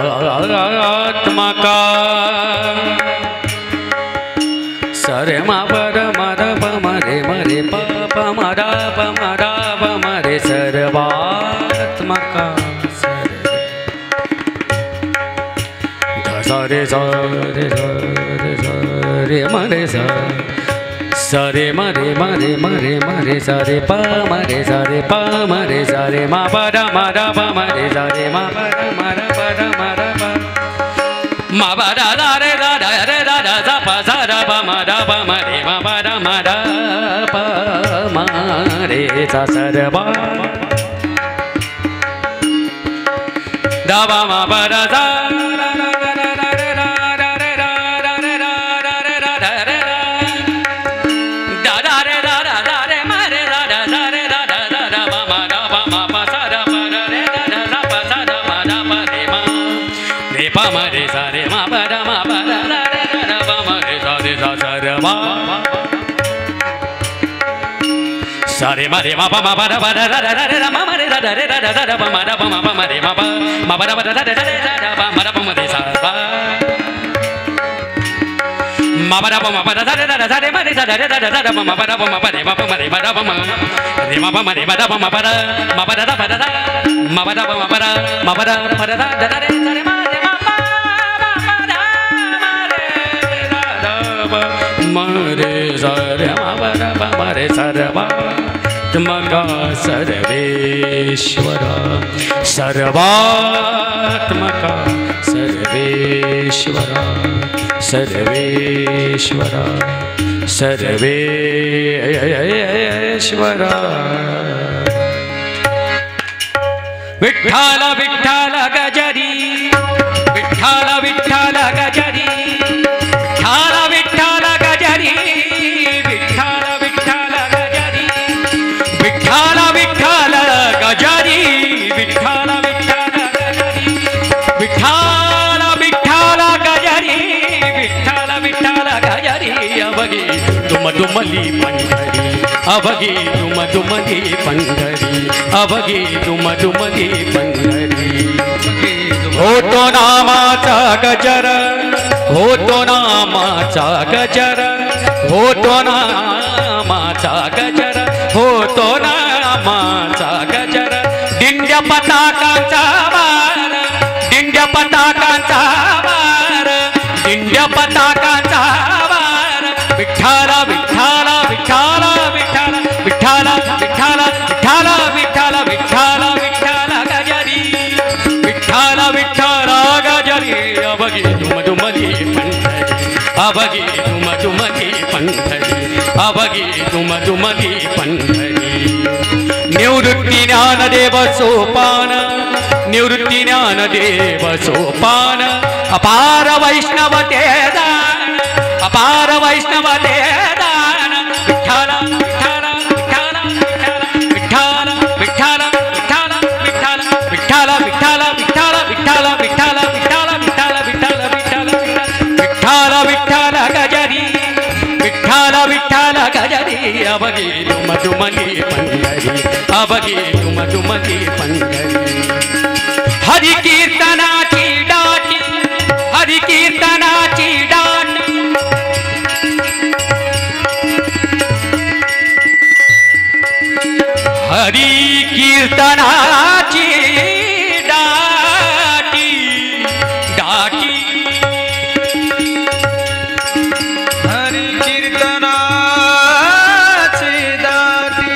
सर्वात्मका सरे मा पर मर प मरे मरे प प मरा प मरा प मरे सर्वात्मका सरे सरे सरे सरे मरे सरे मरे मरे मरे मरे सरे प मरे सरे मा पर मरा प मरे सरे मा पर मरा मा बरा दा रे दा दा रे दा दा सा प सा रा प मा रा प मा रे मा बरा मा रा प मा रे सा सर्वा दा वा मा बरा सा सारे मारे मा पा मा पा रा रा रा रा रा मा मा रे रा रे रा रा रा मा मा रा मा मा मा रे मा पा मा पा रा रा रा रा रा मा मा रा मा रे सा पा मा पा रा मा पा रा रा रा रा रे मा रे रा रे रा रा मा पा रा मा पा रे मा पा मा रे मा रा मा रे मा पा मा रे मा रा मा पा रा मा पा रा रा मा पा रा मा पा रा मा पा रा मा पा रा मा रा रा रे रे मा रे मा पा मा रे सा रे मा पा रा मा रे सा रे मा त्मका सर्वेश्वर सर्वात्मका सर्वेश्वर सर्वेश्वर सर्वेश्वर विठ्ठल विठ्ठल गजरी विठ्ठल विठ्ठल गजरी विठ्ठल विठ्ठल गजरी विठ्ठल विठ्ठल गजरी विठ्ठल विठ्ठल गजरी विठ्ठल विठ्ठल गजरी विठ्ठल विठ्ठल गजरी विठ्ठल विठ्ठल गजरी अवगी तुम दुमली पंढरी अवगी तुम दुमली पंढरी अवगी तुम दुमली पंढरी होतो नामाचा गजर होतो नामाचा गजर होतो नामाचा गजर होतो नामाचा गजर दिंड्य पताकांचा वार दिंड्य पताकांचा वार दिंड्य पताकांचा वार विठ्ठल विठ्ठल विठ्ठल विठ्ठल विठ्ठल विठ्ठल विठ्ठल विठ्ठल विठ्ठल विठ्ठल गजरी विठ्ठल विठ्ठल गजरी अवगी तुम दुमली पंढरी अवगी तुम दुमली पंढरी अवगी तुम दुमली पंढरी निवृत्ती ज्ञानदेव सोपान निवृत्ती ज्ञानदेव सोपान अपार वैष्णव ते दान अपार वैष्णव ते दान विठ्ठल विठ्ठल विठ्ठल विठ्ठल विठ्ठल विठ्ठल विठ्ठल विठ्ठल विठ्ठल विठ्ठल विठ्ठल विठ्ठल विठ्ठल विठ्ठल विठ्ठल विठ्ठल विठ्ठल गजरी विठ्ठल विठ्ठल गजरी अवगी तुम दुमली पंढरी अवगी तुम दुमली पंढरी हरि कीर्तनाची दाटी हरि कीर्तनाची दाटी हरि कीर्तनाची दाटी दाटी हरी कीर्तनाची दाटी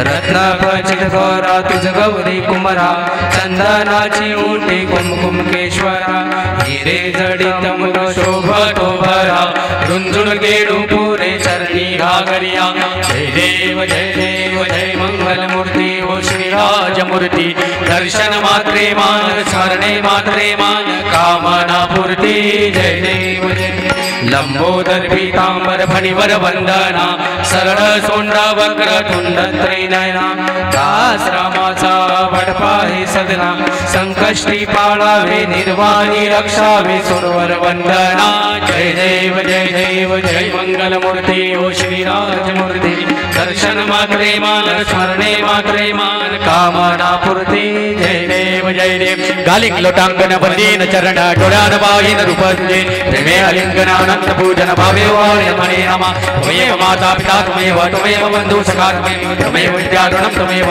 रत्न खचित गौरा तुझ गौरी कुमरा चंदनाची उंटी कुमकुमकेश्वरा हिरे जडित मुग शोभतो भरा झुंझुण गेडू पुरे चरणी घागरिया जय देव जय मंगल मूर्ती ओ श्रीराज मूर्ती दर्शन मात्रे मान स्मरणे मात्रे मान कामना पूर्ती जय देव जय लंबोदर पीतांबर फणिवर वंदना सरळ सोंडा वक्र तुंड त्रिनयना दास रामाचा वडपा हे सदना संकष्टी पाळावे निर्वाणी रक्षावे सुरवर वंदना जय देव जय मंगल मूर्ती ओ श्रीराज मूर्ती दर्शन मात्रे मान स्मरणे मात्रे मान कामना पूर्ती जय देव गालिक लोटांगण बंदीन चरण डोळ्यान बाहीन रूप तुझे प्रेमे अलिंगन अनंत पूजन भावे वाणे नमा त्वमेव माता पिता त्वमेव बंधु सखा त्वमेव विद्याधुनं त्वमेव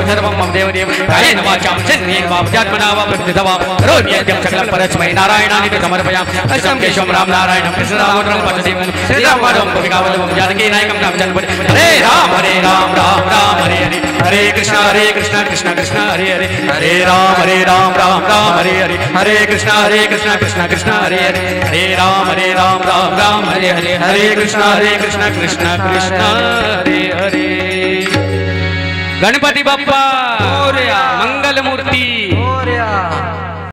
सर्वं मम देवदेव कायेन वाचां चिन्तेन वाक्यात्मना वा प्रकृतिवा करोमि यज्ञं सकलं परस्मै नारायणानि समर्पयामि अष्टम केशवं राम नारायणं कृष्णरामं पदसेवनं श्रीरामवरं कविकावलवं जानकी नायकं रामचन्द्रं हरे राम राम राम हरे कृष्ण कृष्ण कृष्ण हरे हरे राम राम हरे कृष्ण कृष्ण हरे राम राम हरे कृष्ण कृष्ण हरे। गणपती बाप्पा मंगल मूर्ती।